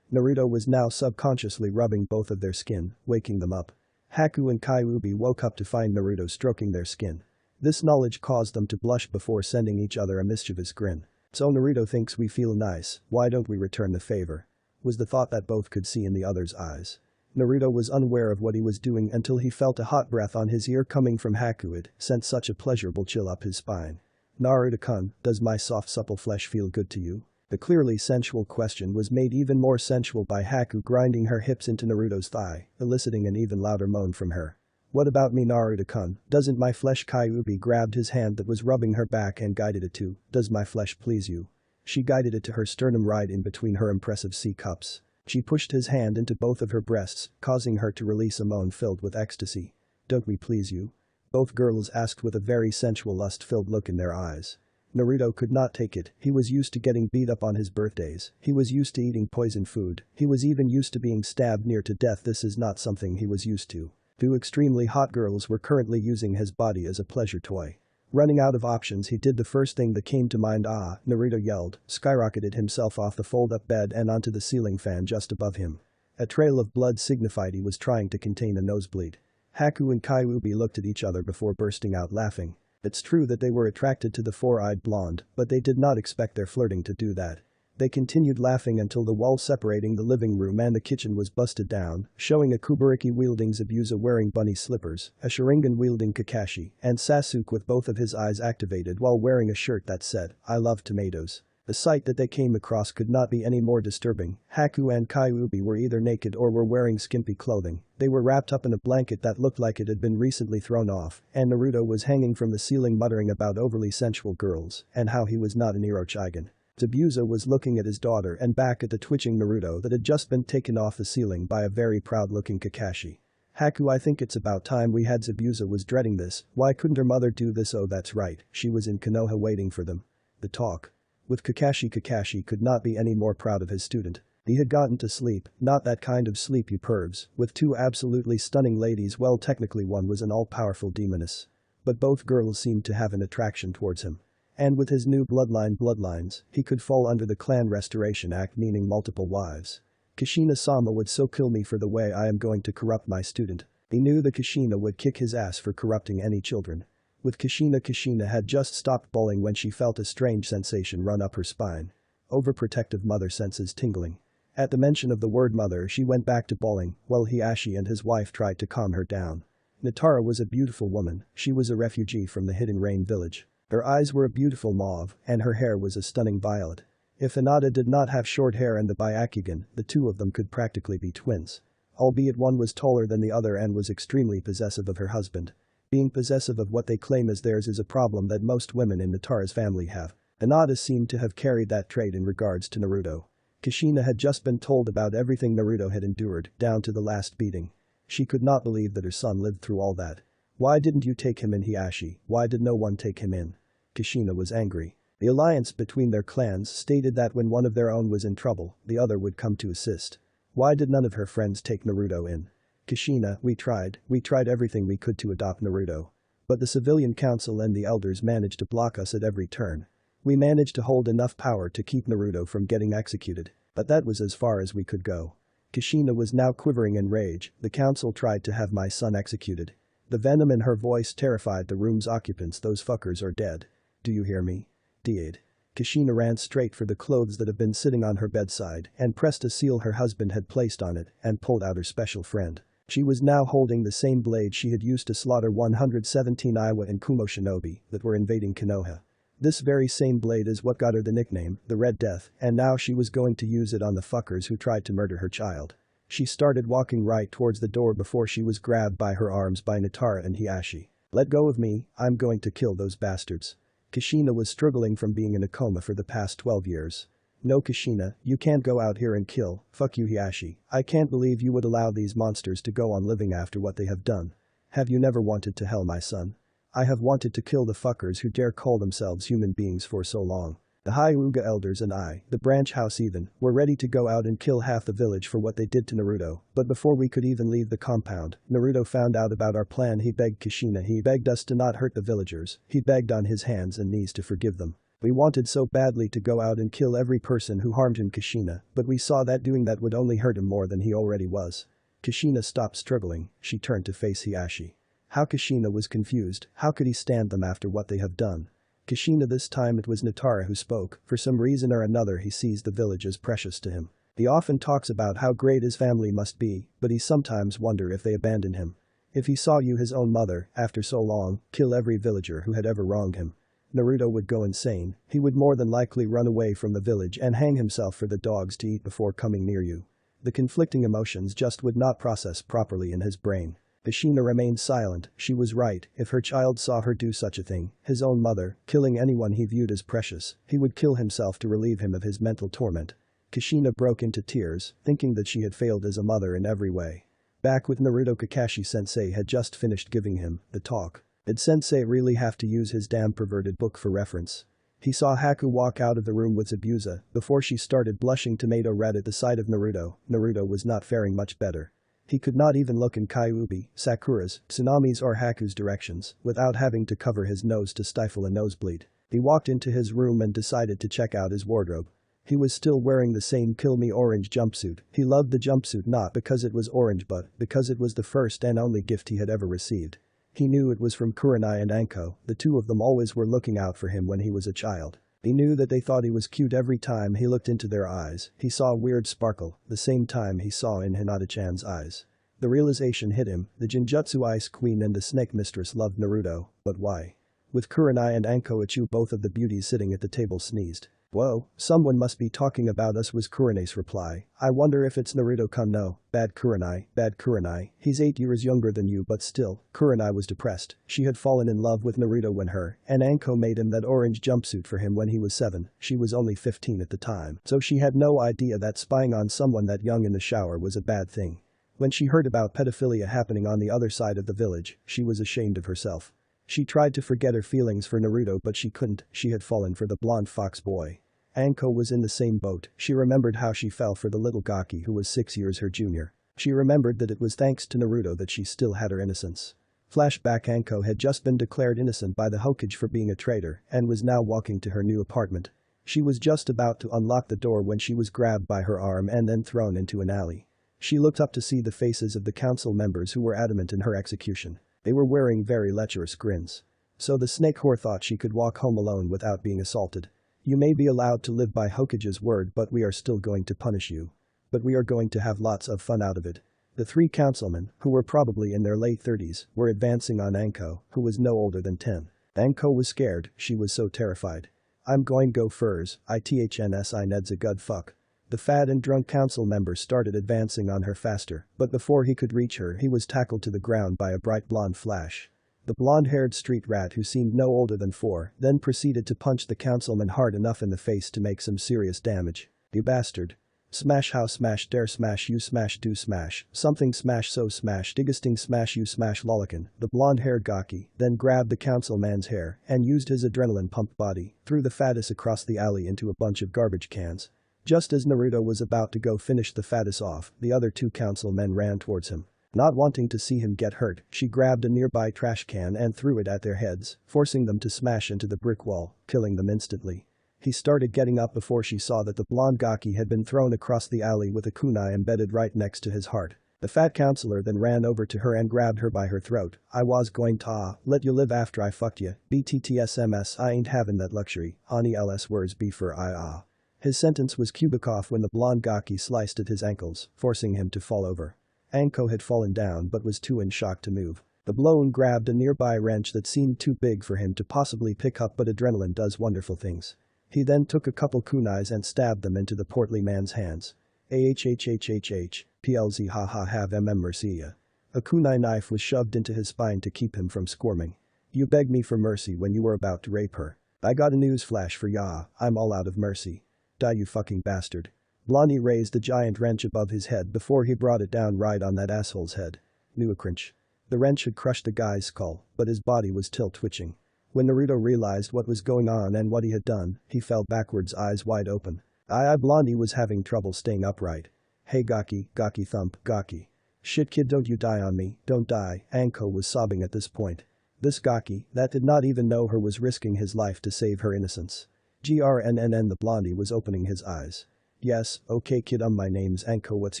Naruto was now subconsciously rubbing both of their skin, waking them up. Haku and Kyuubi woke up to find Naruto stroking their skin. This knowledge caused them to blush before sending each other a mischievous grin. So Naruto thinks we feel nice, why don't we return the favor? Was the thought that both could see in the other's eyes. Naruto was unaware of what he was doing until he felt a hot breath on his ear coming from Haku. It sent such a pleasurable chill up his spine. Naruto-kun, does my soft supple flesh feel good to you? The clearly sensual question was made even more sensual by Haku grinding her hips into Naruto's thigh, eliciting an even louder moan from her. What about me Naruto-kun, doesn't my flesh? Kyuubi grabbed his hand that was rubbing her back and guided it to, does my flesh please you? She guided it to her sternum right in between her impressive C-cups. She pushed his hand into both of her breasts, causing her to release a moan filled with ecstasy. Don't we please you? Both girls asked with a very sensual lust-filled look in their eyes. Naruto could not take it. He was used to getting beat up on his birthdays. He was used to eating poisoned food. He was even used to being stabbed near to death. This is not something he was used to. Two extremely hot girls were currently using his body as a pleasure toy. Running out of options, he did the first thing that came to mind. Naruto yelled, skyrocketed himself off the fold-up bed and onto the ceiling fan just above him. A trail of blood signified he was trying to contain a nosebleed. Haku and Kyuubi looked at each other before bursting out laughing. It's true that they were attracted to the four-eyed blonde, but they did not expect their flirting to do that. They continued laughing until the wall separating the living room and the kitchen was busted down, showing a Kubariki-wielding Zabuza wearing bunny slippers, a Sharingan-wielding Kakashi, and Sasuke with both of his eyes activated while wearing a shirt that said, I love tomatoes. The sight that they came across could not be any more disturbing. Haku and Kyuubi were either naked or were wearing skimpy clothing. They were wrapped up in a blanket that looked like it had been recently thrown off, and Naruto was hanging from the ceiling muttering about overly sensual girls and how he was not an Orochigen. Zabuza was looking at his daughter and back at the twitching Naruto that had just been taken off the ceiling by a very proud-looking Kakashi. Haku, I think it's about time we had. Zabuza was dreading this. Why couldn't her mother do this? Oh, that's right, she was in Konoha waiting for them. The talk. With Kakashi could not be any more proud of his student. He had gotten to sleep, not that kind of sleep you pervs, with two absolutely stunning ladies. Well, technically one was an all-powerful demoness. But both girls seemed to have an attraction towards him. And with his new bloodlines, he could fall under the clan restoration act, meaning multiple wives. Kushina-sama would so kill me for the way I am going to corrupt my student. He knew that Kushina would kick his ass for corrupting any children. With Kushina had just stopped bawling when she felt a strange sensation run up her spine. Overprotective mother senses tingling. At the mention of the word mother, she went back to bawling, while Hiashi and his wife tried to calm her down. Natara was a beautiful woman. She was a refugee from the Hidden Rain village. Her eyes were a beautiful mauve, and her hair was a stunning violet. If Hinata did not have short hair and the Byakugan, the two of them could practically be twins. Albeit one was taller than the other and was extremely possessive of her husband. Being possessive of what they claim as theirs is a problem that most women in Natara's family have. Hinata seemed to have carried that trait in regards to Naruto. Kushina had just been told about everything Naruto had endured, down to the last beating. She could not believe that her son lived through all that. Why didn't you take him in, Hiashi? Why did no one take him in? Kushina was angry. The alliance between their clans stated that when one of their own was in trouble, the other would come to assist. Why did none of her friends take Naruto in? Kushina, we tried everything we could to adopt Naruto. But the civilian council and the elders managed to block us at every turn. We managed to hold enough power to keep Naruto from getting executed, but that was as far as we could go. Kushina was now quivering in rage. The council tried to have my son executed. The venom in her voice terrified the room's occupants. Those fuckers are dead. Do you hear me? Dead. Kushina ran straight for the clothes that had been sitting on her bedside and pressed a seal her husband had placed on it and pulled out her special friend. She was now holding the same blade she had used to slaughter 117 Iwa and Kumo shinobi that were invading Konoha. This very same blade is what got her the nickname, the Red Death, and now she was going to use it on the fuckers who tried to murder her child. She started walking right towards the door before she was grabbed by her arms by Natara and Hiashi. "Let go of me, I'm going to kill those bastards." Kushina was struggling from being in a coma for the past 12 years. "No Kushina, you can't go out here and kill, fuck you Hiashi, I can't believe you would allow these monsters to go on living after what they have done. Have you never wanted to hell my son? I have wanted to kill the fuckers who dare call themselves human beings for so long." The Hyuga elders and I, the branch house even, were ready to go out and kill half the village for what they did to Naruto, but before we could even leave the compound, Naruto found out about our plan. He begged Kushina, he begged us to not hurt the villagers, he begged on his hands and knees to forgive them. We wanted so badly to go out and kill every person who harmed him Kushina, but we saw that doing that would only hurt him more than he already was. Kushina stopped struggling, she turned to face Hiashi. How Kushina was confused, how could he stand them after what they have done? Kushina, this time it was Natara who spoke, for some reason or another he sees the village as precious to him. He often talks about how great his family must be, but he sometimes wonder if they abandon him. If he saw you his own mother, after so long, kill every villager who had ever wronged him. Naruto would go insane, he would more than likely run away from the village and hang himself for the dogs to eat before coming near you. The conflicting emotions just would not process properly in his brain. Kushina remained silent, she was right, if her child saw her do such a thing, his own mother, killing anyone he viewed as precious, he would kill himself to relieve him of his mental torment. Kushina broke into tears, thinking that she had failed as a mother in every way. Back with Naruto, Kakashi-sensei had just finished giving him the talk. Did sensei really have to use his damn perverted book for reference? He saw Haku walk out of the room with Zabuza before she started blushing tomato red at the sight of Naruto. Naruto was not faring much better. He could not even look in Kyuubi, Sakura's, Tsunami's or Haku's directions without having to cover his nose to stifle a nosebleed. He walked into his room and decided to check out his wardrobe. He was still wearing the same Kill Me orange jumpsuit. He loved the jumpsuit not because it was orange but because it was the first and only gift he had ever received. He knew it was from Kurenai and Anko, the two of them always were looking out for him when he was a child. He knew that they thought he was cute every time he looked into their eyes, he saw a weird sparkle, the same time he saw in Hinata-chan's eyes. The realization hit him, the Genjutsu Ice Queen and the Snake Mistress loved Naruto, but why? With Kurenai and Anko Ichu, both of the beauties sitting at the table, sneezed. "Whoa, someone must be talking about us," was Kurenai's reply. "I wonder if it's Naruto-kun." "No, bad Kurenai, he's 8 years younger than you." But still, Kurenai was depressed, she had fallen in love with Naruto when her and Anko made him that orange jumpsuit for him when he was 7, she was only 15 at the time, so she had no idea that spying on someone that young in the shower was a bad thing. When she heard about pedophilia happening on the other side of the village, she was ashamed of herself. She tried to forget her feelings for Naruto but she couldn't, she had fallen for the blonde fox boy. Anko was in the same boat, she remembered how she fell for the little Gaki who was 6 years her junior. She remembered that it was thanks to Naruto that she still had her innocence. Flashback: Anko had just been declared innocent by the Hokage for being a traitor and was now walking to her new apartment. She was just about to unlock the door when she was grabbed by her arm and then thrown into an alley. She looked up to see the faces of the council members who were adamant in her execution. They were wearing very lecherous grins. So the snake whore thought she could walk home alone without being assaulted. "You may be allowed to live by Hokage's word but we are still going to punish you. But we are going to have lots of fun out of it." The 3 councilmen, who were probably in their late 30s, were advancing on Anko, who was no older than 10. Anko was scared, she was so terrified. "I'm going go furs, ithns I Ned's a good fuck." The fat and drunk council member started advancing on her faster, but before he could reach her he was tackled to the ground by a bright blonde flash. The blonde-haired street rat, who seemed no older than 4, then proceeded to punch the councilman hard enough in the face to make some serious damage. "You bastard. Smash how smash dare smash you smash do smash, something smash so smash diggesting smash you smash lolican." The blonde-haired Gaki then grabbed the councilman's hair and used his adrenaline-pumped body, threw the fattest across the alley into a bunch of garbage cans. Just as Naruto was about to go finish the fattest off, the other 2 councilmen ran towards him. Not wanting to see him get hurt, she grabbed a nearby trash can and threw it at their heads, forcing them to smash into the brick wall, killing them instantly. He started getting up before she saw that the blonde Gaki had been thrown across the alley with a kunai embedded right next to his heart. The fat counselor then ran over to her and grabbed her by her throat. "I was going to let you live after I fucked you. BTTSMS, I ain't having that luxury. Ani ls words be for I ah." His sentence was cubic off when the blonde Gaki sliced at his ankles, forcing him to fall over. Anko had fallen down but was too in shock to move. The blown grabbed a nearby wrench that seemed too big for him to possibly pick up, but adrenaline does wonderful things. He then took a couple kunais and stabbed them into the portly man's hands. PLZ haha have mercia. A kunai knife was shoved into his spine to keep him from squirming. "You begged me for mercy when you were about to rape her. I got a news flash for ya, I'm all out of mercy. Die you fucking bastard." Blondie raised the giant wrench above his head before he brought it down right on that asshole's head. Knew a cringe. The wrench had crushed the guy's skull, but his body was still twitching. When Naruto realized what was going on and what he had done, he fell backwards, eyes wide open. Blondie was having trouble staying upright. "Hey Gaki, Gaki thump, Gaki. Shit kid, don't you die on me, don't die." Anko was sobbing at this point. This Gaki, that did not even know her, was risking his life to save her innocence. GRNNN, the Blondie was opening his eyes. "Yes, okay kid, my name's Anko, what's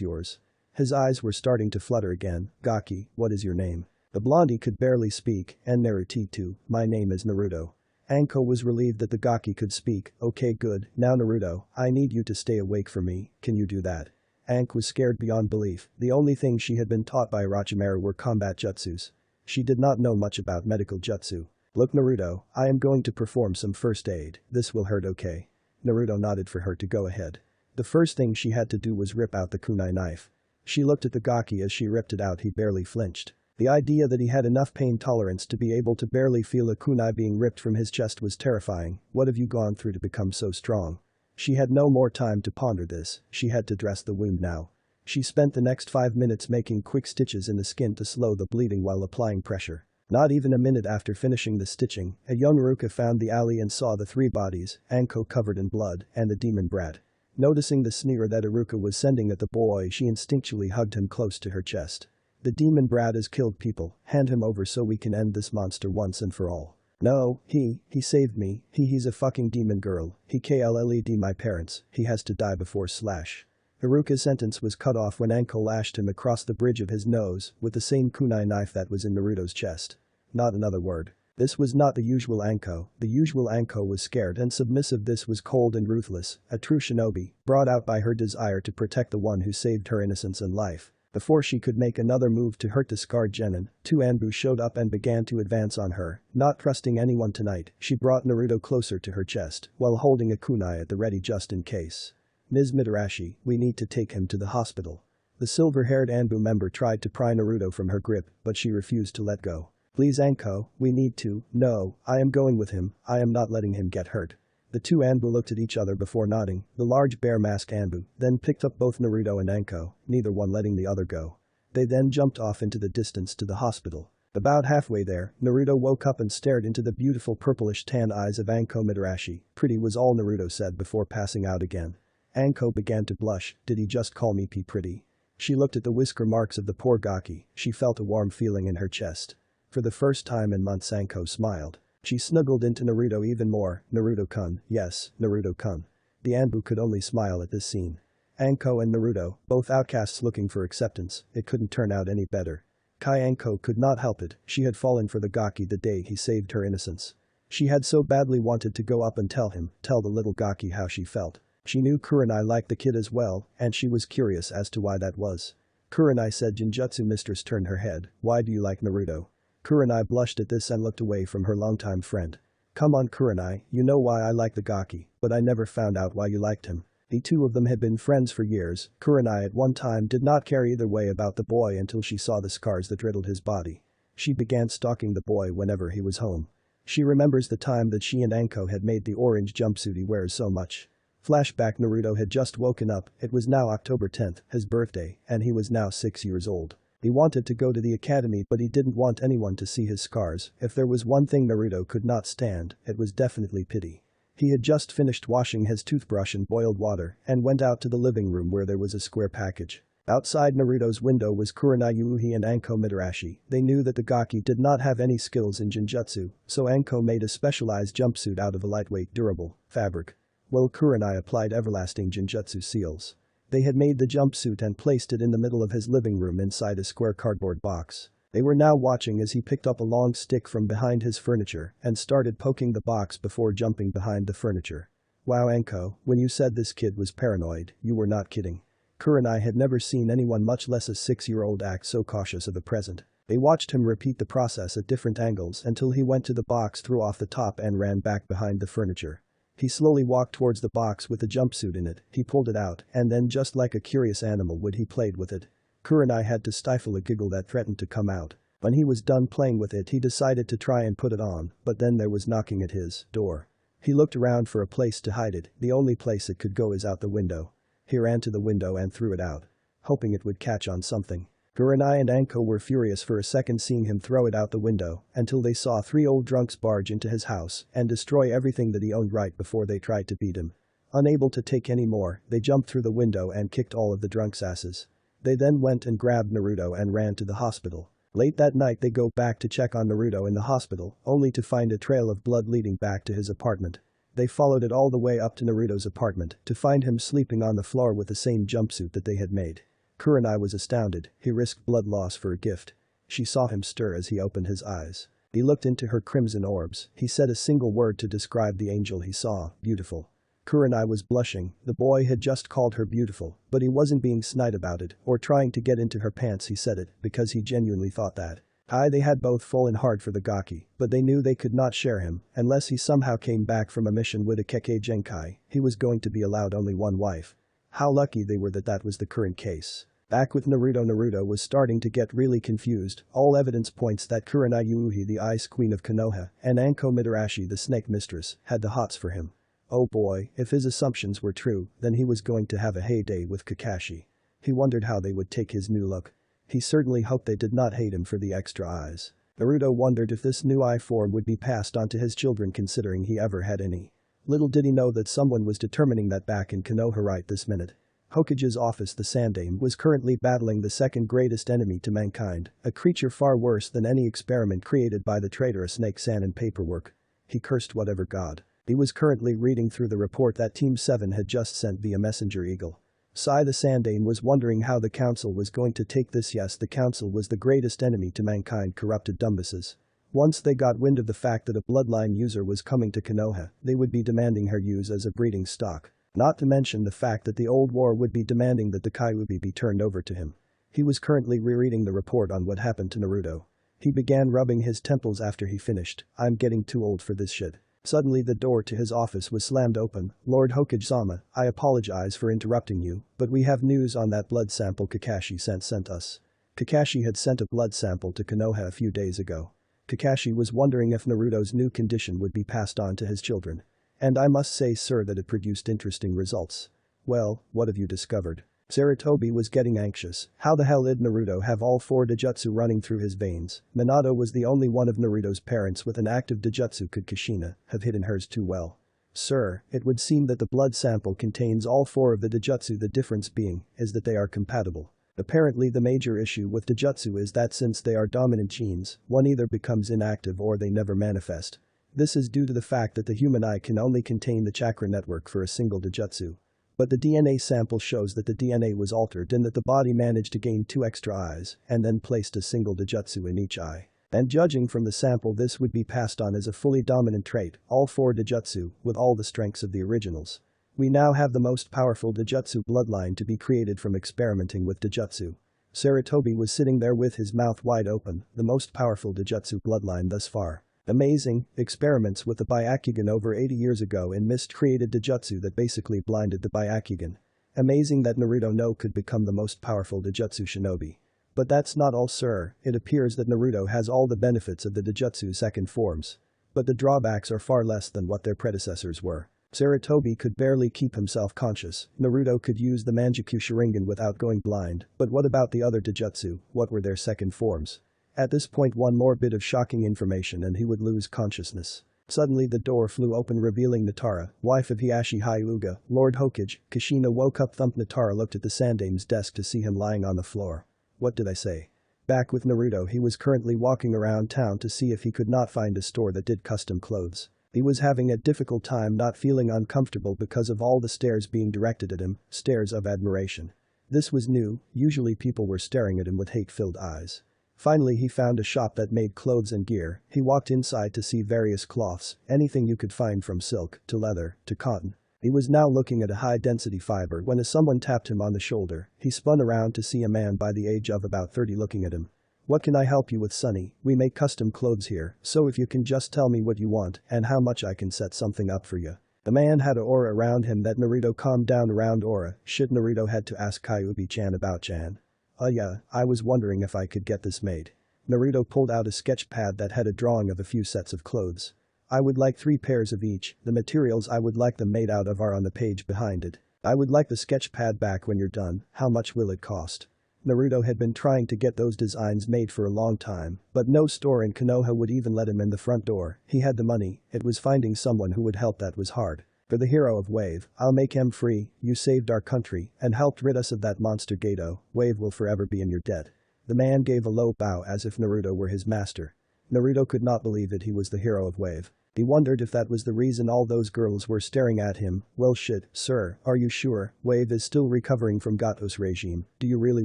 yours?" His eyes were starting to flutter again. "Gaki, what is your name?" The Blondie could barely speak. "And Naruto, my name is Naruto." Anko was relieved that the Gaki could speak. "Okay good, now Naruto, I need you to stay awake for me, can you do that?" Ank was scared beyond belief. The only thing she had been taught by Orochimaru were combat jutsus. She did not know much about medical jutsu. "Look Naruto, I am going to perform some first aid, this will hurt, okay?" Naruto nodded for her to go ahead. The first thing she had to do was rip out the kunai knife. She looked at the Gaki as she ripped it out. He barely flinched. The idea that he had enough pain tolerance to be able to barely feel a kunai being ripped from his chest was terrifying. What have you gone through to become so strong? She had no more time to ponder this, she had to dress the wound now. She spent the next 5 minutes making quick stitches in the skin to slow the bleeding while applying pressure. Not even a minute after finishing the stitching, a young Ruka found the alley and saw the 3 bodies, Anko covered in blood, and the demon brat. Noticing the sneer that Iruka was sending at the boy, she instinctually hugged him close to her chest. "The demon brat has killed people, hand him over so we can end this monster once and for all." "No, he saved me, he's a fucking demon girl, he killed my parents, he has to die before slash." Iruka's sentence was cut off when Anko lashed him across the bridge of his nose with the same kunai knife that was in Naruto's chest. Not another word. This was not the usual Anko. The usual Anko was scared and submissive. This was cold and ruthless, a true shinobi, brought out by her desire to protect the one who saved her innocence and life. Before she could make another move to hurt the scarred genin, 2 Anbu showed up and began to advance on her. Not trusting anyone tonight, she brought Naruto closer to her chest while holding a kunai at the ready just in case. "Ms. Mitarashi, we need to take him to the hospital." The silver-haired Anbu member tried to pry Naruto from her grip, but she refused to let go. "Please Anko, we need to." "No, I am going with him, I am not letting him get hurt." The 2 Anbu looked at each other before nodding. The large bear mask Anbu then picked up both Naruto and Anko, neither one letting the other go. They then jumped off into the distance to the hospital. About halfway there, Naruto woke up and stared into the beautiful purplish tan eyes of Anko Mitarashi. "Pretty" was all Naruto said before passing out again. Anko began to blush. Did he just call me pretty? She looked at the whisker marks of the poor Gaki. She felt a warm feeling in her chest. For the first time in months, Anko smiled. She snuggled into Naruto even more. "Naruto-kun, yes, Naruto-kun." The Anbu could only smile at this scene. Anko and Naruto, both outcasts looking for acceptance, it couldn't turn out any better. Kai Anko could not help it, she had fallen for the Gaki the day he saved her innocence. She had so badly wanted to go up and tell the little Gaki how she felt. She knew Kurenai liked the kid as well, and she was curious as to why that was. Kurenai said. Jinjutsu mistress turned her head. "Why do you like Naruto?" Kurenai blushed at this and looked away from her longtime friend. "Come on Kurenai, you know why I like the Gaki, but I never found out why you liked him." The 2 of them had been friends for years. Kurenai at one time did not care either way about the boy until she saw the scars that riddled his body. She began stalking the boy whenever he was home. She remembers the time that she and Anko had made the orange jumpsuit he wears so much. Flashback: Naruto had just woken up. It was now October 10th, his birthday, and he was now 6 years old. He wanted to go to the academy, but he didn't want anyone to see his scars. If there was one thing Naruto could not stand, it was definitely pity. He had just finished washing his toothbrush in boiled water and went out to the living room where there was a square package. Outside Naruto's window was Kurenai Yuuhi and Anko Mitarashi. They knew that the Gaki did not have any skills in Jinjutsu, so Anko made a specialized jumpsuit out of a lightweight, durable fabric. While Kurenai applied everlasting Jinjutsu seals. They had made the jumpsuit and placed it in the middle of his living room inside a square cardboard box. They were now watching as he picked up a long stick from behind his furniture and started poking the box before jumping behind the furniture. Wow, Anko, when you said this kid was paranoid, you were not kidding. Kurenai had never seen anyone, much less a 6-year-old, act so cautious of the present. They watched him repeat the process at different angles until he went to the box, threw off the top and ran back behind the furniture. He slowly walked towards the box with the jumpsuit in it, he pulled it out, and then just like a curious animal he played with it. Kurenai had to stifle a giggle that threatened to come out. When he was done playing with it, he decided to try and put it on, but then there was knocking at his door. He looked around for a place to hide it. The only place it could go is out the window. He ran to the window and threw it out, hoping it would catch on something. Kurenai and Anko were furious for a second seeing him throw it out the window until they saw 3 old drunks barge into his house and destroy everything that he owned right before they tried to beat him. Unable to take any more, they jumped through the window and kicked all of the drunks' asses. They then went and grabbed Naruto and ran to the hospital. Late that night they go back to check on Naruto in the hospital, only to find a trail of blood leading back to his apartment. They followed it all the way up to Naruto's apartment to find him sleeping on the floor with the same jumpsuit that they had made. Kurenai was astounded. He risked blood loss for a gift. She saw him stir as he opened his eyes. He looked into her crimson orbs. He said a single word to describe the angel he saw: beautiful. Kurenai was blushing. The boy had just called her beautiful, but he wasn't being snide about it or trying to get into her pants. He said it because he genuinely thought that. They had both fallen hard for the Gaki, but they knew they could not share him unless he somehow came back from a mission with a Kekkei Genkai. He was going to be allowed only one wife. How lucky they were that was the current case. Back with Naruto. Naruto was starting to get really confused. All evidence points that Kurenai Yuuhi, the Ice Queen of Konoha, and Anko Mitarashi, the Snake Mistress, had the hots for him. Oh boy, if his assumptions were true, then he was going to have a heyday with Kakashi. He wondered how they would take his new look. He certainly hoped they did not hate him for the extra eyes. Naruto wondered if this new eye form would be passed on to his children, considering he ever had any. Little did he know that someone was determining that back in Konoha right this minute. Hokage's office, the Sandaime, was currently battling the second greatest enemy to mankind, a creature far worse than any experiment created by the traitorous Snake San in paperwork. He cursed whatever god. He was currently reading through the report that Team 7 had just sent via Messenger Eagle. Sai the Sandaime was wondering how the council was going to take this. Yes, the council was the greatest enemy to mankind, corrupted dumbasses. Once they got wind of the fact that a bloodline user was coming to Konoha, they would be demanding her use as a breeding stock. Not to mention the fact that the old war would be demanding that the Kyuubi be turned over to him. He was currently rereading the report on what happened to Naruto. He began rubbing his temples after he finished. I'm getting too old for this shit. Suddenly the door to his office was slammed open. Lord Hokage-sama, I apologize for interrupting you, but we have news on that blood sample Kakashi sent us. Kakashi had sent a blood sample to Konoha a few days ago. Kakashi was wondering if Naruto's new condition would be passed on to his children. And I must say, sir, that it produced interesting results. Well, what have you discovered? Sarutobi was getting anxious. How the hell did Naruto have all 4 Dojutsu running through his veins? Minato was the only one of Naruto's parents with an active Dojutsu. Could Kushina have hidden hers too well? Sir, it would seem that the blood sample contains all 4 of the Dojutsu. The difference being is that they are compatible. Apparently the major issue with Dojutsu is that since they are dominant genes, one either becomes inactive or they never manifest. This is due to the fact that the human eye can only contain the chakra network for a single Dojutsu. But the DNA sample shows that the DNA was altered and that the body managed to gain 2 extra eyes and then placed a single Dojutsu in each eye. And judging from the sample, this would be passed on as a fully dominant trait, all 4 Dojutsu, with all the strengths of the originals. We now have the most powerful Dojutsu bloodline to be created from experimenting with Dojutsu. Sarutobi was sitting there with his mouth wide open, the most powerful Dojutsu bloodline thus far. Amazing, experiments with the Byakugan over 80 years ago in Mist created Dojutsu that basically blinded the Byakugan. Amazing that Naruto no could become the most powerful Dojutsu shinobi. But that's not all, sir. It appears that Naruto has all the benefits of the Dojutsu's second forms. But the drawbacks are far less than what their predecessors were. Sarutobi could barely keep himself conscious. Naruto could use the Manjaku Sharingan without going blind, but what about the other Dojutsu? What were their second forms? At this point, one more bit of shocking information and he would lose consciousness. Suddenly the door flew open, revealing Natara, wife of Hiashi Hyuga, Lord Hokage. Kushina woke up, thumped. Natara looked at the Sandaime's desk to see him lying on the floor. What did I say? Back with Naruto, he was currently walking around town to see if he could not find a store that did custom clothes. He was having a difficult time not feeling uncomfortable because of all the stares being directed at him, stares of admiration. This was new, usually people were staring at him with hate-filled eyes. Finally he found a shop that made clothes and gear. He walked inside to see various cloths, anything you could find from silk, to leather, to cotton. He was now looking at a high-density fiber when someone tapped him on the shoulder. He spun around to see a man by the age of about 30 looking at him. "What can I help you with, Sonny? We make custom clothes here, so if you can just tell me what you want and how much I can set something up for you." The man had an aura around him that Naruto calmed down around aura. Shit, Naruto had to ask Kyuubi-chan about Chan. Yeah, I was wondering if I could get this made. Naruto pulled out a sketch pad that had a drawing of a few sets of clothes. "I would like 3 pairs of each. The materials I would like them made out of are on the page behind it. I would like the sketch pad back when you're done. How much will it cost?" Naruto had been trying to get those designs made for a long time, but no store in Konoha would even let him in the front door. He had the money, it was finding someone who would help that was hard. "For the hero of Wave, I'll make him free. You saved our country and helped rid us of that monster Gato. Wave will forever be in your debt." The man gave a low bow as if Naruto were his master. Naruto could not believe it, he was the hero of Wave. He wondered if that was the reason all those girls were staring at him. "Well shit, sir, are you sure? Wave is still recovering from Gato's regime. Do you really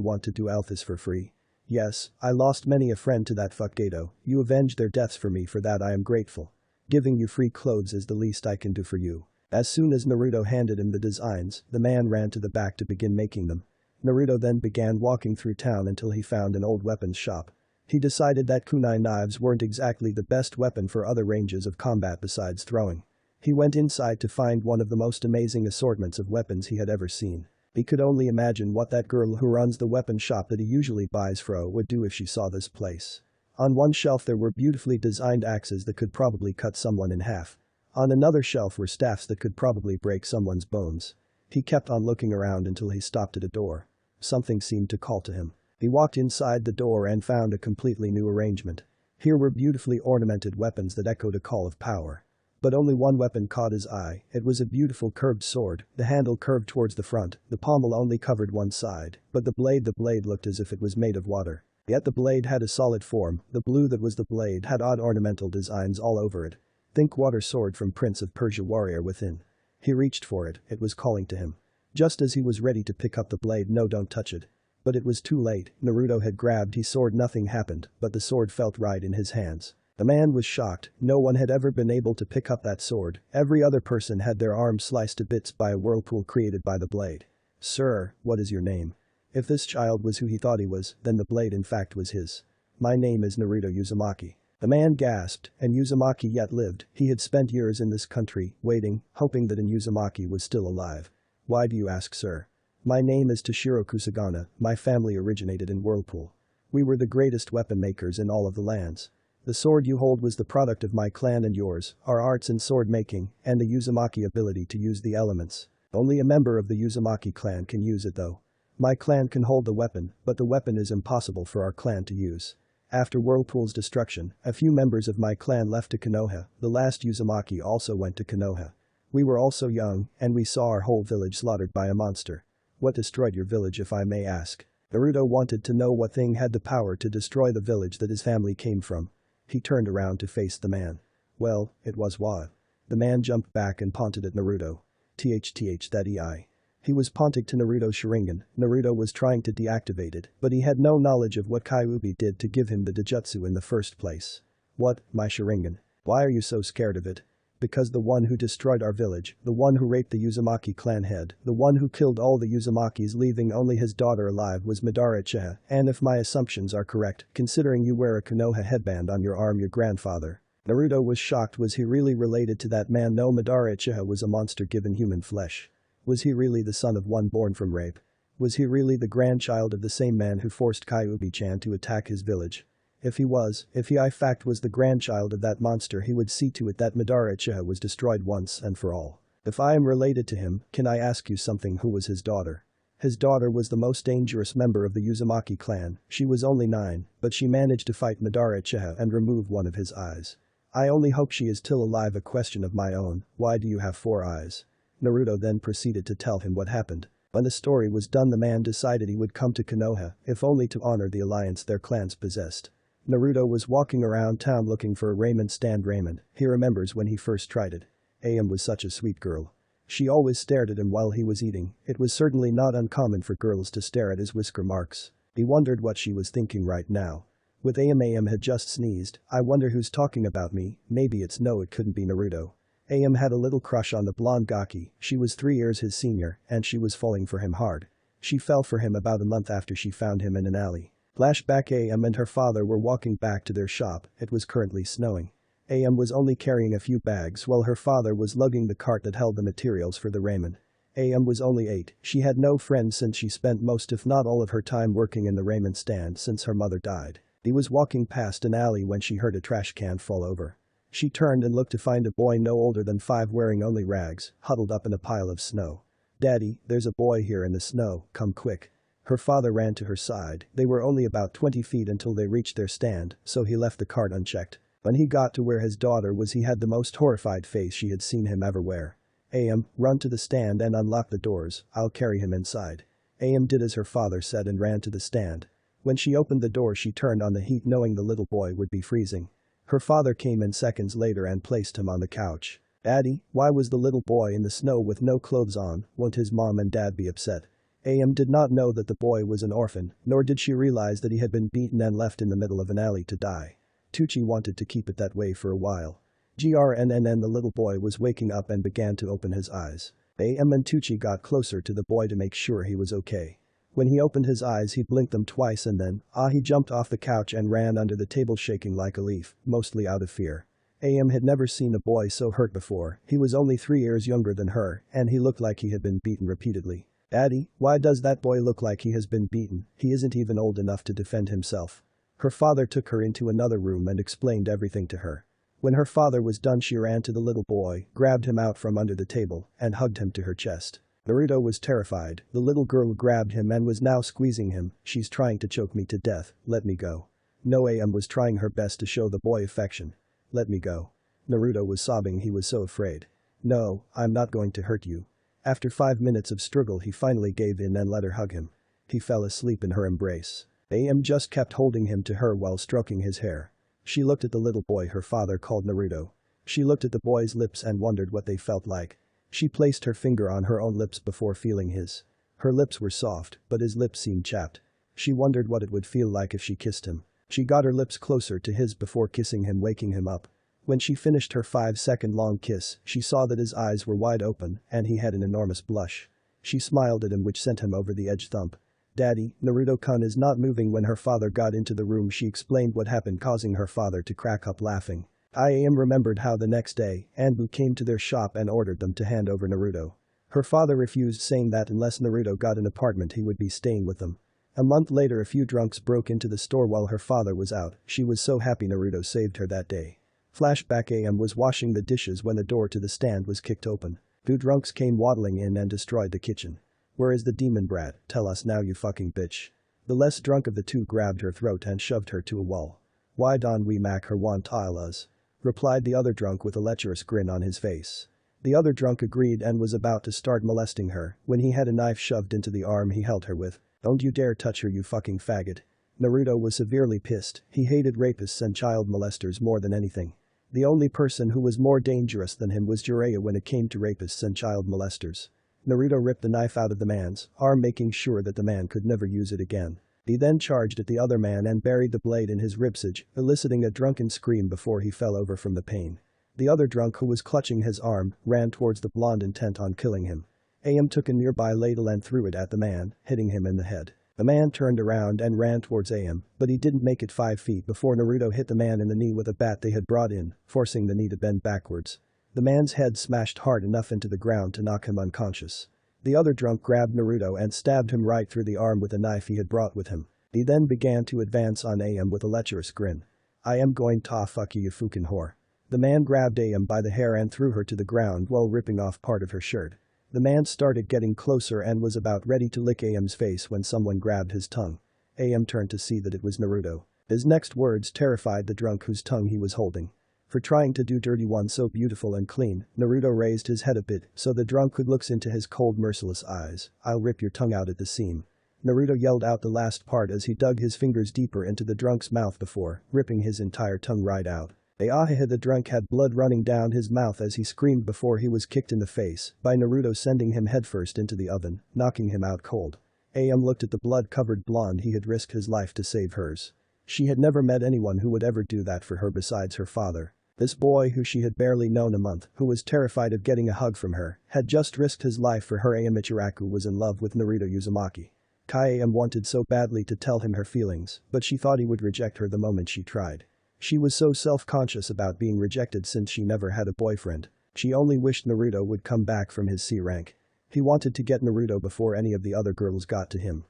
want to do all this for free?" "Yes, I lost many a friend to that fuck Gato. You avenged their deaths for me, for that I am grateful. Giving you free clothes is the least I can do for you." As soon as Naruto handed him the designs, the man ran to the back to begin making them. Naruto then began walking through town until he found an old weapons shop. He decided that kunai knives weren't exactly the best weapon for other ranges of combat besides throwing. He went inside to find one of the most amazing assortments of weapons he had ever seen. He could only imagine what that girl who runs the weapon shop that he usually buys from would do if she saw this place. On one shelf there were beautifully designed axes that could probably cut someone in half. On another shelf were staffs that could probably break someone's bones. He kept on looking around until he stopped at a door. Something seemed to call to him. He walked inside the door and found a completely new arrangement. Here were beautifully ornamented weapons that echoed a call of power. But only one weapon caught his eye. It was a beautiful curved sword, the handle curved towards the front, the pommel only covered one side, but the blade looked as if it was made of water. Yet the blade had a solid form, the blue that was the blade had odd ornamental designs all over it. Think water sword from Prince of Persia warrior within. He reached for it, it was calling to him. Just as he was ready to pick up the blade, "No, don't touch it." But it was too late. Naruto had grabbed his sword, nothing happened, but the sword felt right in his hands. The man was shocked, no one had ever been able to pick up that sword, every other person had their arms sliced to bits by a whirlpool created by the blade. "Sir, what is your name?" If this child was who he thought he was, then the blade in fact was his. "My name is Naruto Uzumaki." The man gasped, and Uzumaki yet lived. He had spent years in this country, waiting, hoping that Uzumaki was still alive. "Why do you ask, sir?" "My name is Toshiro Kusagana, my family originated in Whirlpool. We were the greatest weapon makers in all of the lands. The sword you hold was the product of my clan and yours, our arts in sword making, and the Uzumaki ability to use the elements. Only a member of the Uzumaki clan can use it though. My clan can hold the weapon, but the weapon is impossible for our clan to use. After Whirlpool's destruction, a few members of my clan left to Konoha, the last Uzumaki also went to Konoha. We were also young, and we saw our whole village slaughtered by a monster." "What destroyed your village, if I may ask?" Naruto wanted to know what thing had the power to destroy the village that his family came from. He turned around to face the man. "Well, it was Wa." The man jumped back and pointed at Naruto. That EI. He was pointing to Naruto's Sharingan. Naruto was trying to deactivate it, but he had no knowledge of what Kyuubi did to give him the Dojutsu in the first place. "What, my Sharingan? Why are you so scared of it?" "Because the one who destroyed our village, the one who raped the Uzumaki clan head, the one who killed all the Uzumakis leaving only his daughter alive was Madara Uchiha, and if my assumptions are correct, considering you wear a Konoha headband on your arm, your grandfather." Naruto was shocked. Was he really related to that man? No, Madara Uchiha was a monster given human flesh. Was he really the son of one born from rape? Was he really the grandchild of the same man who forced Kyuubi-chan to attack his village? If he was, if he in fact was the grandchild of that monster, he would see to it that Madara Uchiha was destroyed once and for all. "If I am related to him, can I ask you something? Who was his daughter?" His daughter was the most dangerous member of the Uzumaki clan. She was only 9, but she managed to fight Madara Uchiha and remove one of his eyes. "I only hope she is still alive." "A question of my own, why do you have 4 eyes?" Naruto then proceeded to tell him what happened. When the story was done, the man decided he would come to Konoha, if only to honor the alliance their clans possessed. Naruto was walking around town looking for a ramen stand ramen. He remembers when he first tried it. Am was such a sweet girl. She always stared at him while he was eating. It was certainly not uncommon for girls to stare at his whisker marks. He wondered what she was thinking right now. With Am had just sneezed. I wonder who's talking about me. Maybe it's no, it couldn't be Naruto. Am had a little crush on the blonde Gaki. She was 3 years his senior and she was falling for him hard. She fell for him about a month after she found him in an alley. Flashback. Am and her father were walking back to their shop. It was currently snowing. Am was only carrying a few bags while her father was lugging the cart that held the materials for the ramen. Am was only 8. She had no friends since she spent most if not all of her time working in the ramen stand since her mother died. He was walking past an alley when she heard a trash can fall over. She turned and looked to find a boy no older than 5 wearing only rags, huddled up in a pile of snow. "Daddy, there's a boy here in the snow, come quick." Her father ran to her side. They were only about 20 feet until they reached their stand, so he left the cart unchecked. When he got to where his daughter was he had the most horrified face she had seen him ever wear. "Am, run to the stand and unlock the doors, I'll carry him inside." Am did as her father said and ran to the stand. When she opened the door she turned on the heat knowing the little boy would be freezing. Her father came in seconds later and placed him on the couch. "Daddy, why was the little boy in the snow with no clothes on? Won't his mom and dad be upset?" Am did not know that the boy was an orphan, nor did she realize that he had been beaten and left in the middle of an alley to die. Tucci wanted to keep it that way for a while. Grnn the little boy was waking up and began to open his eyes. Am and Tucci got closer to the boy to make sure he was okay. When he opened his eyes he blinked them twice and then, he jumped off the couch and ran under the table shaking like a leaf, mostly out of fear. Am had never seen a boy so hurt before. He was only 3 years younger than her and he looked like he had been beaten repeatedly. "Daddy, why does that boy look like he has been beaten? He isn't even old enough to defend himself." Her father took her into another room and explained everything to her. When her father was done she ran to the little boy, grabbed him out from under the table, and hugged him to her chest. Naruto was terrified. The little girl grabbed him and was now squeezing him. "She's trying to choke me to death, let me go." No, Am was trying her best to show the boy affection. "Let me go." Naruto was sobbing, he was so afraid. "No, I'm not going to hurt you." After 5 minutes of struggle he finally gave in and let her hug him. He fell asleep in her embrace. Am just kept holding him to her while stroking his hair. She looked at the little boy her father called Naruto. She looked at the boy's lips and wondered what they felt like. She placed her finger on her own lips before feeling his. Her lips were soft, but his lips seemed chapped. She wondered what it would feel like if she kissed him. She got her lips closer to his before kissing him, waking him up. When she finished her 5-second long kiss, she saw that his eyes were wide open and he had an enormous blush. She smiled at him which sent him over the edge thump. "Daddy, Naruto-kun is not moving." When her father got into the room she explained what happened causing her father to crack up laughing. Am remembered how the next day, Anbu came to their shop and ordered them to hand over Naruto. Her father refused saying that unless Naruto got an apartment he would be staying with them. A month later a few drunks broke into the store while her father was out. She was so happy Naruto saved her that day. Flashback. Am was washing the dishes when the door to the stand was kicked open. 2 drunks came waddling in and destroyed the kitchen. "Where is the demon brat? Tell us now, you fucking bitch." The less drunk of the 2 grabbed her throat and shoved her to a wall. "Why don't we make her want tile us?" replied the other drunk with a lecherous grin on his face. The other drunk agreed and was about to start molesting her when he had a knife shoved into the arm he held her with. "Don't you dare touch her, you fucking faggot." Naruto was severely pissed. He hated rapists and child molesters more than anything. The only person who was more dangerous than him was Jiraiya when it came to rapists and child molesters. Naruto ripped the knife out of the man's arm, making sure that the man could never use it again. He then charged at the other man and buried the blade in his ribcage, eliciting a drunken scream before he fell over from the pain. The other drunk, who was clutching his arm, ran towards the blonde intent on killing him. Am took a nearby ladle and threw it at the man, hitting him in the head. The man turned around and ran towards Am, but he didn't make it 5 feet before Naruto hit the man in the knee with a bat they had brought in, forcing the knee to bend backwards. The man's head smashed hard enough into the ground to knock him unconscious. The other drunk grabbed Naruto and stabbed him right through the arm with a knife he had brought with him. He then began to advance on Am with a lecherous grin. "I am going to fuck you, you fucking whore." The man grabbed Am by the hair and threw her to the ground while ripping off part of her shirt. The man started getting closer and was about ready to lick Am's face when someone grabbed his tongue. Am turned to see that it was Naruto. His next words terrified the drunk whose tongue he was holding. For trying to do dirty one so beautiful and clean, Naruto raised his head a bit so the drunk could look into his cold, merciless eyes. "I'll rip your tongue out at the seam." Naruto yelled out the last part as he dug his fingers deeper into the drunk's mouth before ripping his entire tongue right out. Ayahaha the drunk had blood running down his mouth as he screamed before he was kicked in the face by Naruto, sending him headfirst into the oven, knocking him out cold. Am looked at the blood-covered blonde he had risked his life to save hers. She had never met anyone who would ever do that for her besides her father. This boy, who she had barely known a month, who was terrified of getting a hug from her, had just risked his life for her. Am Ichiraku was in love with Naruto Uzumaki. Am wanted so badly to tell him her feelings, but she thought he would reject her the moment she tried. She was so self-conscious about being rejected since she never had a boyfriend. She only wished Naruto would come back from his C rank. He wanted to get Naruto before any of the other girls got to him.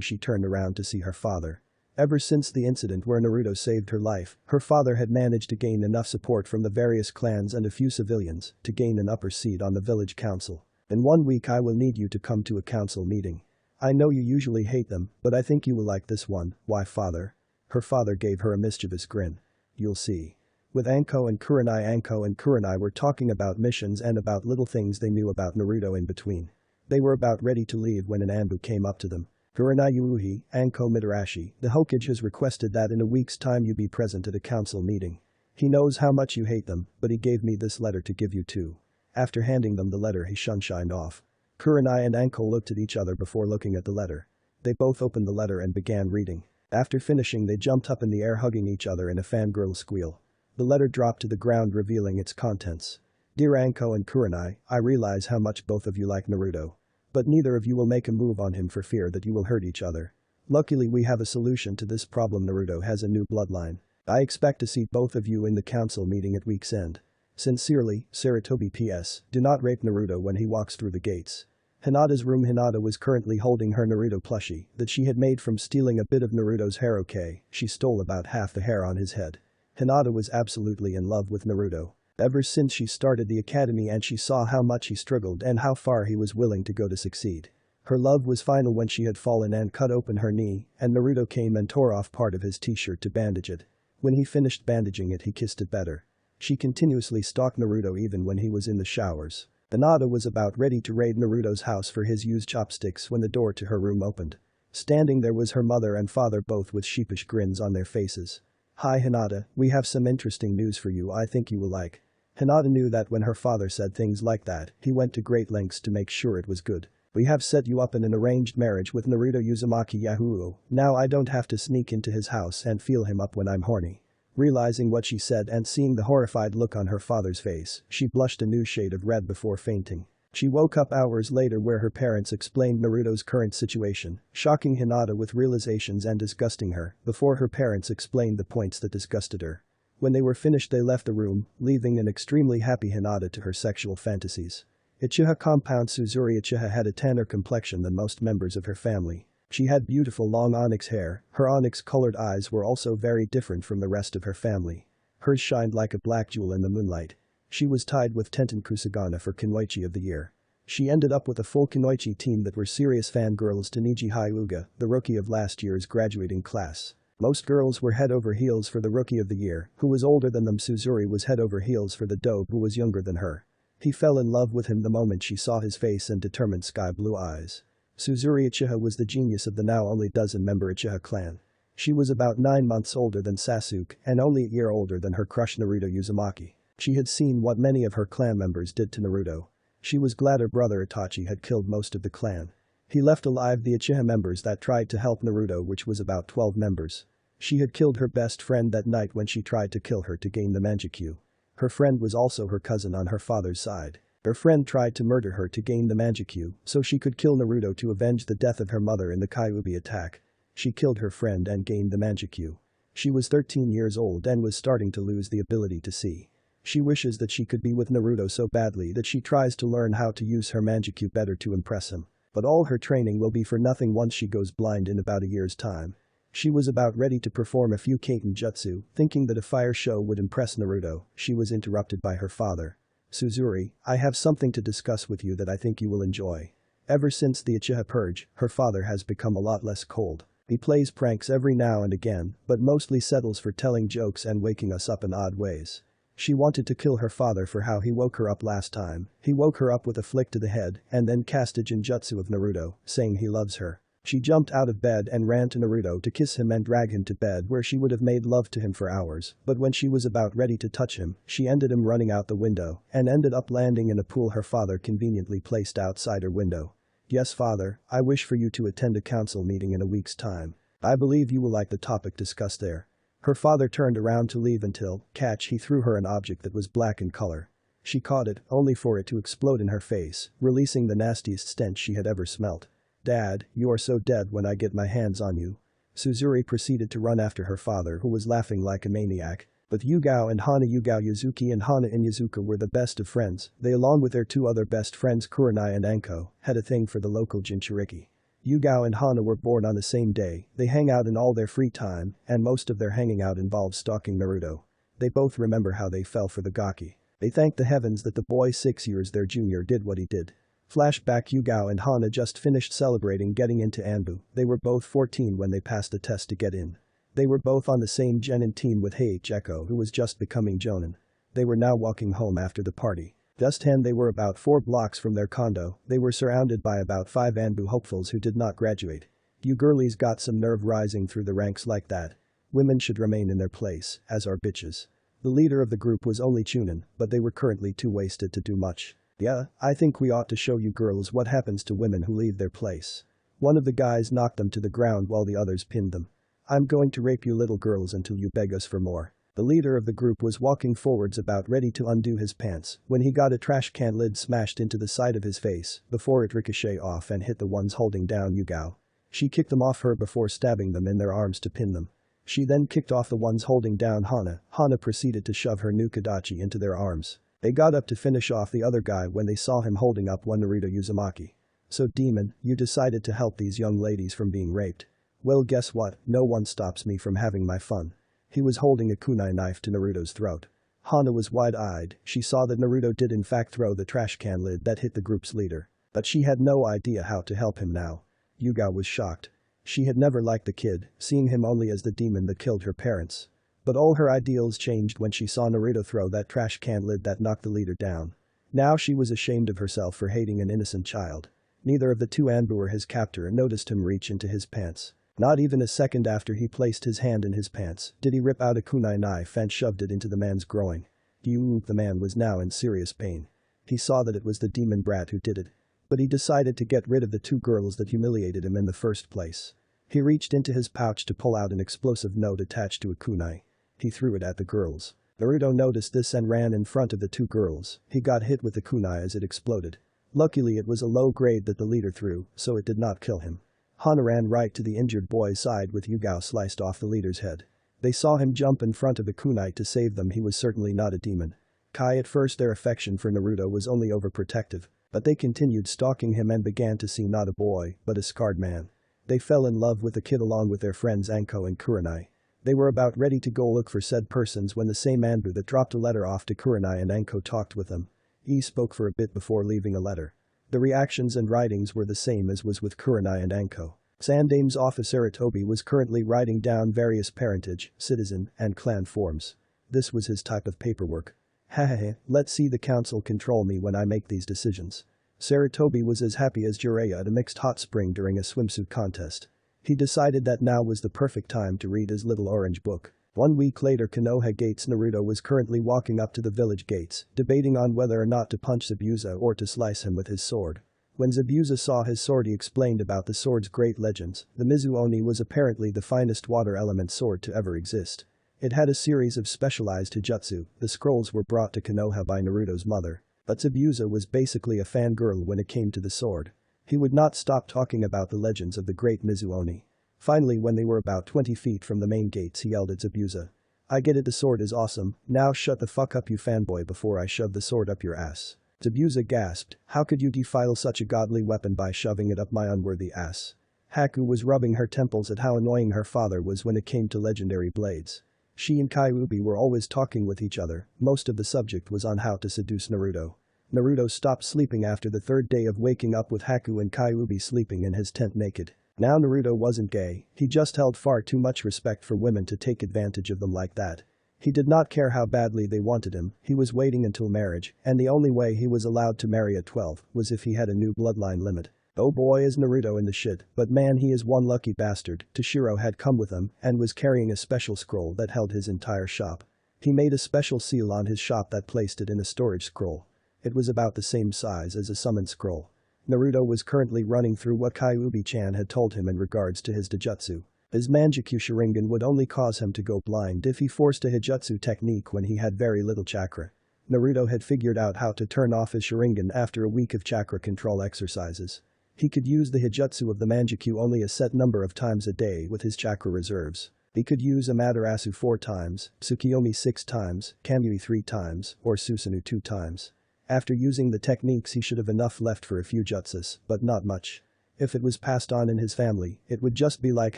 She turned around to see her father. Ever since the incident where Naruto saved her life, her father had managed to gain enough support from the various clans and a few civilians to gain an upper seat on the village council. In 1 week I will need you to come to a council meeting. I know you usually hate them, but I think you will like this one. Why, father? Her father gave her a mischievous grin. You'll see. With Anko and Kurenai were talking about missions and about little things they knew about Naruto in between. They were about ready to leave when an Anbu came up to them. Kurenai Yuuhi, Anko Mitarashi, the Hokage has requested that in a week's time you be present at a council meeting. He knows how much you hate them, but he gave me this letter to give you too. After handing them the letter, he sunshined off. Kurenai and Anko looked at each other before looking at the letter. They both opened the letter and began reading. After finishing, they jumped up in the air, hugging each other in a fangirl squeal. The letter dropped to the ground, revealing its contents. Dear Anko and Kurenai, I realize how much both of you like Naruto. But neither of you will make a move on him for fear that you will hurt each other. Luckily, we have a solution to this problem. Naruto has a new bloodline. I expect to see both of you in the council meeting at week's end. Sincerely, Saratobi. P.S. Do not rape Naruto when he walks through the gates. Hinata's room. Hinata was currently holding her Naruto plushie that she had made from stealing a bit of Naruto's hair. Okay, she stole about half the hair on his head. Hinata was absolutely in love with Naruto. Ever since she started the academy and she saw how much he struggled and how far he was willing to go to succeed. Her love was final when she had fallen and cut open her knee, and Naruto came and tore off part of his t-shirt to bandage it. When he finished bandaging it, he kissed it better. She continuously stalked Naruto even when he was in the showers. Hinata was about ready to raid Naruto's house for his used chopsticks when the door to her room opened. Standing there was her mother and father, both with sheepish grins on their faces. Hi Hinata, we have some interesting news for you I think you will like. Hinata knew that when her father said things like that, he went to great lengths to make sure it was good. We have set you up in an arranged marriage with Naruto Uzumaki. Yahoo! Now I don't have to sneak into his house and feel him up when I'm horny. Realizing what she said and seeing the horrified look on her father's face, she blushed a new shade of red before fainting. She woke up hours later where her parents explained Naruto's current situation, shocking Hinata with realizations and disgusting her before her parents explained the points that disgusted her. When they were finished, they left the room, leaving an extremely happy Hinata to her sexual fantasies. Uchiha compound. Suzuri Uchiha had a tanner complexion than most members of her family. She had beautiful long onyx hair, her onyx-colored eyes were also very different from the rest of her family. Hers shined like a black jewel in the moonlight. She was tied with Tenten Kusagana for Kunoichi of the Year. She ended up with a full Kunoichi team that were serious fangirls to Niji Hyuga, the rookie of last year's graduating class. Most girls were head over heels for the rookie of the year, who was older than them. Suzuri was head over heels for the dope, who was younger than her. He fell in love with him the moment she saw his face and determined sky blue eyes. Suzuri Uchiha was the genius of the now only dozen-member Uchiha clan. She was about 9 months older than Sasuke and only a year older than her crush Naruto Uzumaki. She had seen what many of her clan members did to Naruto. She was glad her brother Itachi had killed most of the clan. He left alive the Uchiha members that tried to help Naruto, which was about 12 members. She had killed her best friend that night when she tried to kill her to gain the Manjikyu. Her friend was also her cousin on her father's side. Her friend tried to murder her to gain the Manjikyu so she could kill Naruto to avenge the death of her mother in the Kyuubi attack. She killed her friend and gained the Manjikyu. She was 13 years old and was starting to lose the ability to see. She wishes that she could be with Naruto so badly that she tries to learn how to use her Manjikyu better to impress him. But all her training will be for nothing once she goes blind in about a year's time. She was about ready to perform a few Kaiten jutsu, thinking that a fire show would impress Naruto. She was interrupted by her father. Suzuri, I have something to discuss with you that I think you will enjoy. Ever since the Uchiha purge, her father has become a lot less cold. He plays pranks every now and again, but mostly settles for telling jokes and waking us up in odd ways. She wanted to kill her father for how he woke her up last time. He woke her up with a flick to the head and then cast a genjutsu of Naruto, saying he loves her. She jumped out of bed and ran to Naruto to kiss him and drag him to bed where she would have made love to him for hours, but when she was about ready to touch him, she ended him running out the window and ended up landing in a pool her father conveniently placed outside her window. Yes, father, I wish for you to attend a council meeting in a week's time. I believe you will like the topic discussed there. Her father turned around to leave until, catch, he threw her an object that was black in color. She caught it, only for it to explode in her face, releasing the nastiest stench she had ever smelt. Dad, you are so dead when I get my hands on you. Suzuri proceeded to run after her father who was laughing like a maniac. But Yugao and Hana Yugao Yuzuki and Hana Inyazuka were the best of friends. They along with their two other best friends Kurenai and Anko, had a thing for the local Jinchuriki. Yugao and Hana were born on the same day, they hang out in all their free time, and most of their hanging out involves stalking Naruto. They both remember how they fell for the gaki. They thank the heavens that the boy 6 years their junior did what he did. Flashback Yugao and Hana just finished celebrating getting into Anbu, they were both 14 when they passed the test to get in. They were both on the same genin team with Heiichi Echo who was just becoming jonin. They were now walking home after the party. Just then they were about 4 blocks from their condo, they were surrounded by about 5 Anbu hopefuls who did not graduate. You girlies got some nerve rising through the ranks like that. Women should remain in their place, as are bitches. The leader of the group was only Chunin, but they were currently too wasted to do much. Yeah, I think we ought to show you girls what happens to women who leave their place. One of the guys knocked them to the ground while the others pinned them. I'm going to rape you little girls until you beg us for more. The leader of the group was walking forwards about ready to undo his pants when he got a trash can lid smashed into the side of his face before it ricocheted off and hit the ones holding down Yugao. She kicked them off her before stabbing them in their arms to pin them. She then kicked off the ones holding down Hana. Hana proceeded to shove her new Kadachi into their arms. They got up to finish off the other guy when they saw him holding up one Naruto Uzumaki. So demon, you decided to help these young ladies from being raped. Well, guess what, no one stops me from having my fun. He was holding a kunai knife to Naruto's throat. Hana was wide-eyed, she saw that Naruto did in fact throw the trash can lid that hit the group's leader. But she had no idea how to help him now. Yugao was shocked. She had never liked the kid, seeing him only as the demon that killed her parents. But all her ideals changed when she saw Naruto throw that trash can lid that knocked the leader down. Now she was ashamed of herself for hating an innocent child. Neither of the two Anbu or his captor noticed him reach into his pants. Not even a second after he placed his hand in his pants did he rip out a kunai knife and shoved it into the man's groin. The man was now in serious pain. He saw that it was the demon brat who did it. But he decided to get rid of the two girls that humiliated him in the first place. He reached into his pouch to pull out an explosive note attached to a kunai. He threw it at the girls. Naruto noticed this and ran in front of the two girls. He got hit with the kunai as it exploded. Luckily it was a low grade that the leader threw, so it did not kill him. Hana ran right to the injured boy's side with Yugao sliced off the leader's head. They saw him jump in front of the kunai to save them. He was certainly not a demon. At first their affection for Naruto was only overprotective, but they continued stalking him and began to see not a boy, but a scarred man. They fell in love with the kid along with their friends Anko and Kurenai. They were about ready to go look for said persons when the same Anbu that dropped a letter off to Kurenai and Anko talked with them. He spoke for a bit before leaving a letter. The reactions and writings were the same as was with Kurenai and Anko. Sandame's officer Tobi was currently writing down various parentage, citizen, and clan forms. This was his type of paperwork. Hahaha, let's see the council control me when I make these decisions. Saratobi was as happy as Jiraiya at a mixed hot spring during a swimsuit contest. He decided that now was the perfect time to read his little orange book. 1 week later Konoha Gates Naruto was currently walking up to the village gates, debating on whether or not to punch Zabuza or to slice him with his sword. When Zabuza saw his sword he explained about the sword's great legends. The Mizuoni was apparently the finest water element sword to ever exist. It had a series of specialized Dojutsu. The scrolls were brought to Konoha by Naruto's mother. But Zabuza was basically a fangirl when it came to the sword. He would not stop talking about the legends of the great Mizuoni. Finally when they were about 20 feet from the main gates he yelled at Zabuza. I get it, the sword is awesome, now shut the fuck up you fanboy before I shove the sword up your ass. Zabuza gasped, how could you defile such a godly weapon by shoving it up my unworthy ass? Haku was rubbing her temples at how annoying her father was when it came to legendary blades. She and Kyuubi were always talking with each other, most of the subject was on how to seduce Naruto. Naruto stopped sleeping after the third day of waking up with Haku and Kyuubi sleeping in his tent naked. Now Naruto wasn't gay, he just held far too much respect for women to take advantage of them like that. He did not care how badly they wanted him, he was waiting until marriage, and the only way he was allowed to marry at 12 was if he had a new bloodline limit. Oh boy is Naruto in the shit, but man he is one lucky bastard. Toshiro had come with him and was carrying a special scroll that held his entire shop. He made a special seal on his shop that placed it in a storage scroll. It was about the same size as a summon scroll. Naruto was currently running through what Kyuubi-chan had told him in regards to his Dojutsu. His Mangekyou Sharingan would only cause him to go blind if he forced a Hijutsu technique when he had very little chakra. Naruto had figured out how to turn off his Sharingan after a week of chakra control exercises. He could use the Hijutsu of the Mangekyou only a set number of times a day with his chakra reserves. He could use Amaterasu 4 times, Tsukiyomi 6 times, Kamui 3 times, or Susanoo 2 times. After using the techniques he should have enough left for a few jutsus, but not much. If it was passed on in his family, it would just be like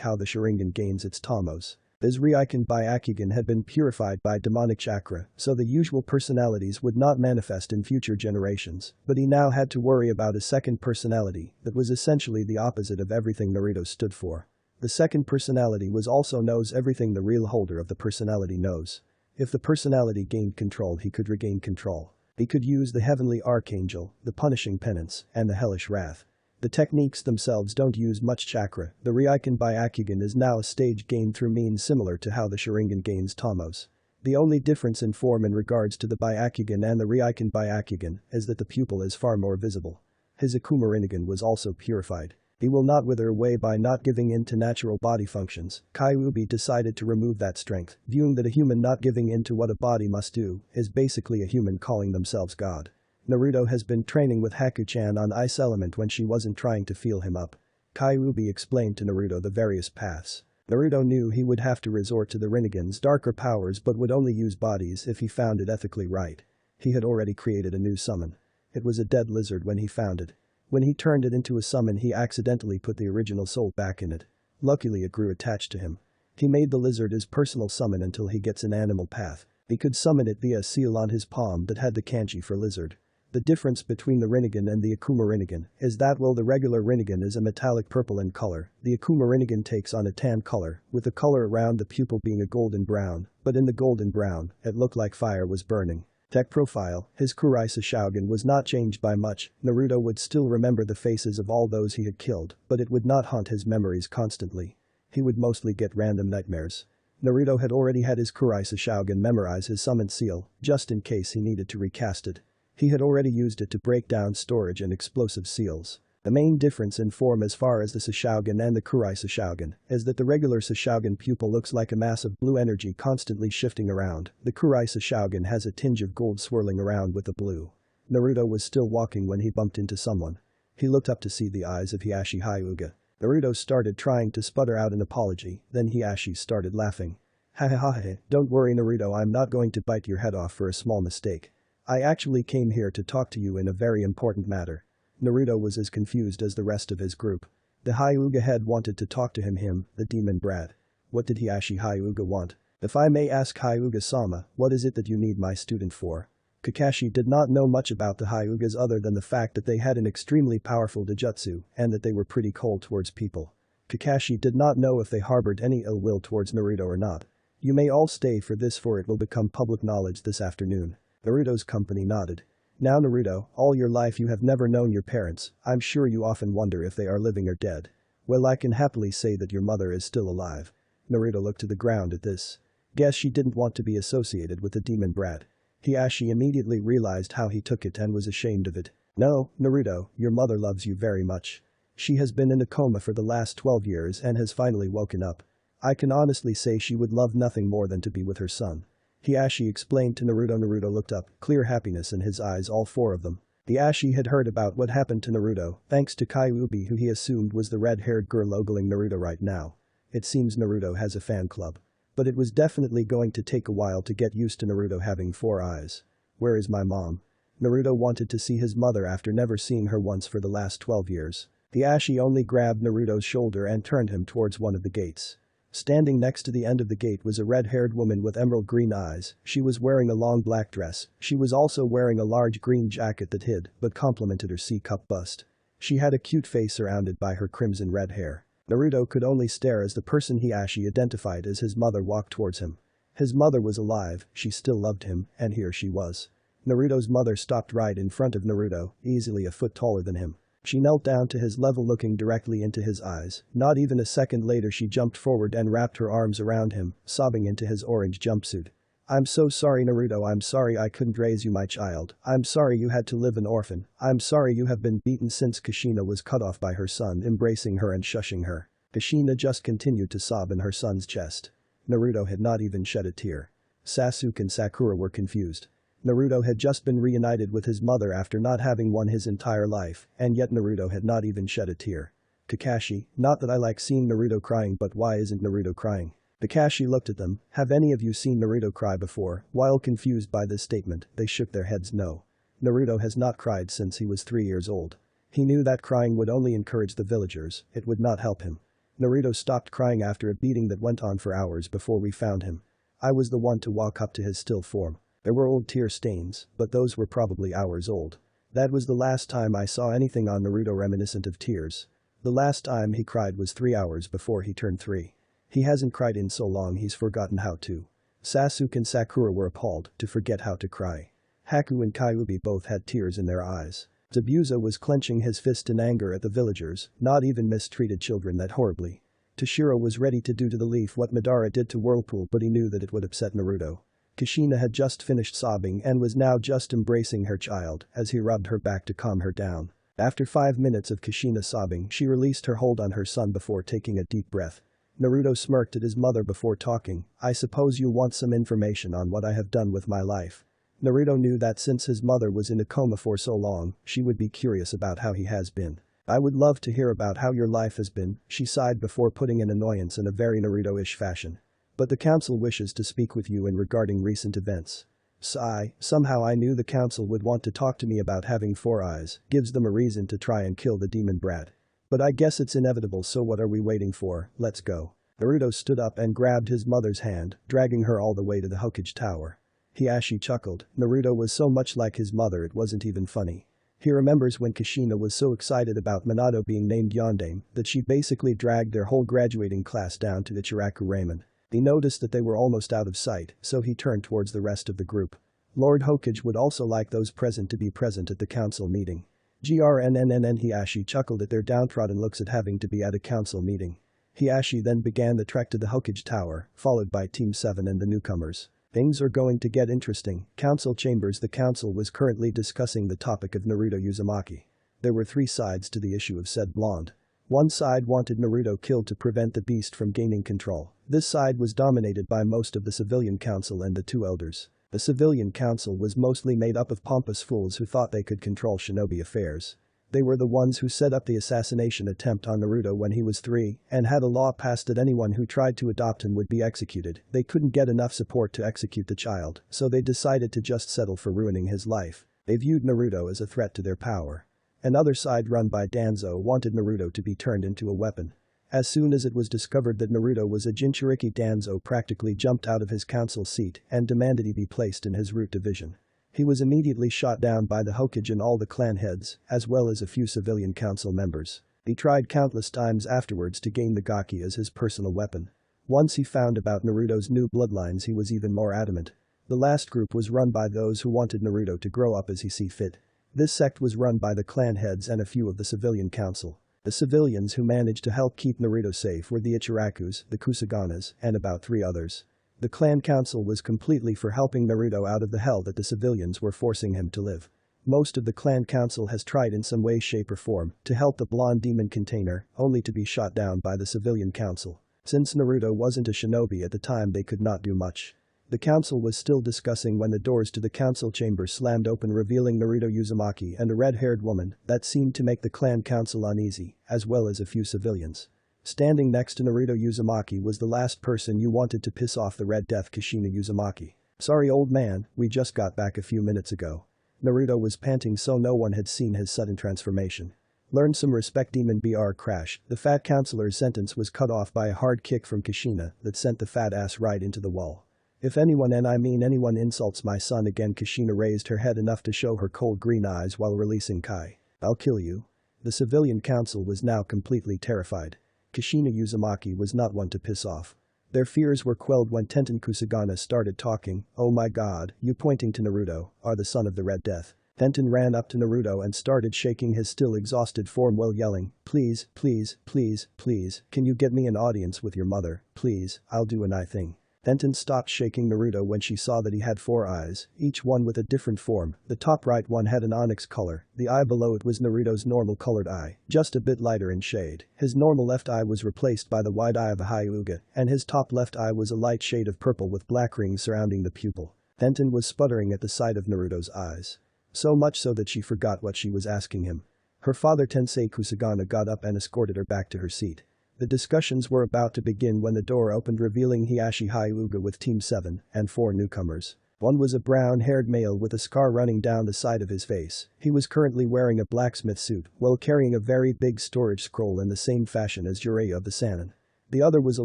how the Sharingan gains its Tomos. His Ryukin Byakugan had been purified by demonic chakra, so the usual personalities would not manifest in future generations, but he now had to worry about a second personality that was essentially the opposite of everything Naruto stood for. The second personality was also knows everything the real holder of the personality knows. If the personality gained control he could regain control. He could use the Heavenly Archangel, the Punishing Penance, and the Hellish Wrath. The techniques themselves don't use much chakra. The Ryukin Byakugan is now a stage gained through means similar to how the Sharingan gains Tomos. The only difference in form in regards to the Byakugan and the Ryukin Byakugan is that the pupil is far more visible. His Akuma Rinnegan was also purified. He will not wither away by not giving in to natural body functions. Kyuubi decided to remove that strength, viewing that a human not giving in to what a body must do is basically a human calling themselves God. Naruto has been training with Haku-chan on Ice Element when she wasn't trying to feel him up. Kyuubi explained to Naruto the various paths. Naruto knew he would have to resort to the Rinnegan's darker powers but would only use bodies if he found it ethically right. He had already created a new summon. It was a dead lizard when he found it. When he turned it into a summon he accidentally put the original soul back in it. Luckily it grew attached to him. He made the lizard his personal summon until he gets an animal path. He could summon it via a seal on his palm that had the kanji for lizard. The difference between the Rinnegan and the Akuma Rinnegan is that while the regular Rinnegan is a metallic purple in color, the Akuma Rinnegan takes on a tan color, with the color around the pupil being a golden brown, but in the golden brown, it looked like fire was burning. Tech profile, his Kuraisa Shaogan was not changed by much. Naruto would still remember the faces of all those he had killed, but it would not haunt his memories constantly. He would mostly get random nightmares. Naruto had already had his Kuraisa Shaogan memorize his summon seal, just in case he needed to recast it. He had already used it to break down storage and explosive seals. The main difference in form as far as the Sashaugan and the Kurai Sashaugan is that the regular Sashaugan pupil looks like a mass of blue energy constantly shifting around. The Kurai Sashaugan has a tinge of gold swirling around with the blue. Naruto was still walking when he bumped into someone. He looked up to see the eyes of Hiashi Hyuga. Naruto started trying to sputter out an apology, then Hiashi started laughing. Ha ha ha ha, don't worry Naruto, I'm not going to bite your head off for a small mistake. I actually came here to talk to you in a very important matter. Naruto was as confused as the rest of his group. The Hyuga head wanted to talk to him, the demon brat. What did Hiashi Hyuga want? If I may ask Hyuga-sama, what is it that you need my student for? Kakashi did not know much about the Hyugas other than the fact that they had an extremely powerful Dojutsu and that they were pretty cold towards people. Kakashi did not know if they harbored any ill will towards Naruto or not. You may all stay for this for it will become public knowledge this afternoon. Naruto's company nodded. Now Naruto, all your life you have never known your parents, I'm sure you often wonder if they are living or dead. Well I can happily say that your mother is still alive. Naruto looked to the ground at this. Guess she didn't want to be associated with the demon brat. Hiashi immediately realized how he took it and was ashamed of it. No, Naruto, your mother loves you very much. She has been in a coma for the last 12 years and has finally woken up. I can honestly say she would love nothing more than to be with her son. Hiashi explained to Naruto. Naruto looked up, clear happiness in his eyes, all four of them. Hiashi had heard about what happened to Naruto, thanks to Kyuubi who he assumed was the red-haired girl ogling Naruto right now. It seems Naruto has a fan club. But it was definitely going to take a while to get used to Naruto having 4 eyes. Where is my mom? Naruto wanted to see his mother after never seeing her once for the last 12 years. Hiashi only grabbed Naruto's shoulder and turned him towards one of the gates. Standing next to the end of the gate was a red-haired woman with emerald green eyes. She was wearing a long black dress. She was also wearing a large green jacket that hid but complemented her C-cup bust. She had a cute face surrounded by her crimson red hair. Naruto could only stare as the person Hiashi identified as his mother walked towards him. His mother was alive, she still loved him, and here she was. Naruto's mother stopped right in front of Naruto, easily a foot taller than him. She knelt down to his level, looking directly into his eyes. Not even a second later she jumped forward and wrapped her arms around him, sobbing into his orange jumpsuit. "I'm so sorry, Naruto, I'm sorry I couldn't raise you, my child. I'm sorry you had to live an orphan. I'm sorry you have been beaten since." Kushina was cut off by her son, embracing her and shushing her. Kushina just continued to sob in her son's chest. Naruto had not even shed a tear. Sasuke and Sakura were confused. Naruto had just been reunited with his mother after not having won his entire life, and yet Naruto had not even shed a tear. Kakashi, not that I like seeing Naruto crying, but why isn't Naruto crying? Kakashi looked at them. Have any of you seen Naruto cry before? While confused by this statement, they shook their heads no. Naruto has not cried since he was 3 years old. He knew that crying would only encourage the villagers, it would not help him. Naruto stopped crying after a beating that went on for hours before we found him. I was the one to walk up to his still form. There were old tear stains, but those were probably hours old. That was the last time I saw anything on Naruto reminiscent of tears. The last time he cried was 3 hours before he turned 3. He hasn't cried in so long he's forgotten how to. Sasuke and Sakura were appalled to forget how to cry. Haku and Kyuubi both had tears in their eyes. Zabuza was clenching his fist in anger at the villagers, not even mistreated children that horribly. Toshiro was ready to do to the leaf what Madara did to Whirlpool, but he knew that it would upset Naruto. Kushina had just finished sobbing and was now just embracing her child as he rubbed her back to calm her down. After 5 minutes of Kushina sobbing, she released her hold on her son before taking a deep breath. Naruto smirked at his mother before talking. "I suppose you'll want some information on what I have done with my life." Naruto knew that since his mother was in a coma for so long, she would be curious about how he has been. "I would love to hear about how your life has been," she sighed before putting an annoyance in a very Naruto-ish fashion. "But the council wishes to speak with you in regarding recent events." Sigh, somehow I knew the council would want to talk to me about having 4 eyes, gives them a reason to try and kill the demon brat. But I guess it's inevitable, so what are we waiting for? Let's go. Naruto stood up and grabbed his mother's hand, dragging her all the way to the Hokage Tower. Hiashi chuckled. Naruto was so much like his mother it wasn't even funny. He remembers when Kushina was so excited about Minato being named Yondaime that she basically dragged their whole graduating class down to Ichiraku Ramen. He noticed that they were almost out of sight, so he turned towards the rest of the group. Lord Hokage would also like those present to be present at the council meeting. Grnnn. Hiashi chuckled at their downtrodden looks at having to be at a council meeting. Hiashi then began the trek to the Hokage Tower, followed by Team 7 and the newcomers. Things are going to get interesting. Council chambers. The council was currently discussing the topic of Naruto Uzumaki. There were 3 sides to the issue of said blonde. One side wanted Naruto killed to prevent the beast from gaining control. This side was dominated by most of the civilian council and the 2 elders. The civilian council was mostly made up of pompous fools who thought they could control shinobi affairs. They were the ones who set up the assassination attempt on Naruto when he was 3 and had a law passed that anyone who tried to adopt him would be executed. They couldn't get enough support to execute the child, so they decided to just settle for ruining his life. They viewed Naruto as a threat to their power. Another side run by Danzo wanted Naruto to be turned into a weapon. As soon as it was discovered that Naruto was a Jinchuriki, Danzo practically jumped out of his council seat and demanded he be placed in his root division. He was immediately shot down by the Hokage and all the clan heads, as well as a few civilian council members. He tried countless times afterwards to gain the Gaki as his personal weapon. Once he found about Naruto's new bloodlines, he was even more adamant. The last group was run by those who wanted Naruto to grow up as he see fit. This sect was run by the clan heads and a few of the civilian council. The civilians who managed to help keep Naruto safe were the Ichirakus, the Kusaganas, and about 3 others. The clan council was completely for helping Naruto out of the hell that the civilians were forcing him to live. Most of the clan council has tried in some way, shape or form to help the blonde demon container, only to be shot down by the civilian council. Since Naruto wasn't a shinobi at the time, they could not do much. The council was still discussing when the doors to the council chamber slammed open, revealing Naruto Uzumaki and a red-haired woman that seemed to make the clan council uneasy, as well as a few civilians. Standing next to Naruto Uzumaki was the last person you wanted to piss off, the Red Death Kushina Uzumaki. "Sorry old man, we just got back a few minutes ago." Naruto was panting so no one had seen his sudden transformation. "Learn some respect, demon br crash." The fat counselor's sentence was cut off by a hard kick from Kushina that sent the fat ass right into the wall. "If anyone, and I mean anyone, insults my son again," Kushina raised her head enough to show her cold green eyes while releasing Kai. "I'll kill you." The civilian council was now completely terrified. Kushina Uzumaki was not one to piss off. Their fears were quelled when Tenten Kusagana started talking. "Oh my god, you," pointing to Naruto, "are the son of the Red Death." Denton ran up to Naruto and started shaking his still exhausted form while yelling, "Please, please, please, please, can you get me an audience with your mother, please, I'll do an eye thing." Denton stopped shaking Naruto when she saw that he had 4 eyes, each one with a different form. The top right one had an onyx color, the eye below it was Naruto's normal colored eye, just a bit lighter in shade. His normal left eye was replaced by the wide eye of a Hyuga, and his top left eye was a light shade of purple with black rings surrounding the pupil. Denton was sputtering at the sight of Naruto's eyes. So much so that she forgot what she was asking him. Her father Tensei Kusagana got up and escorted her back to her seat. The discussions were about to begin when the door opened revealing Hiashi Hyuga with Team 7 and 4 newcomers. One was a brown-haired male with a scar running down the side of his face. He was currently wearing a blacksmith suit while carrying a very big storage scroll in the same fashion as Jiraiya of the Sannin. The other was a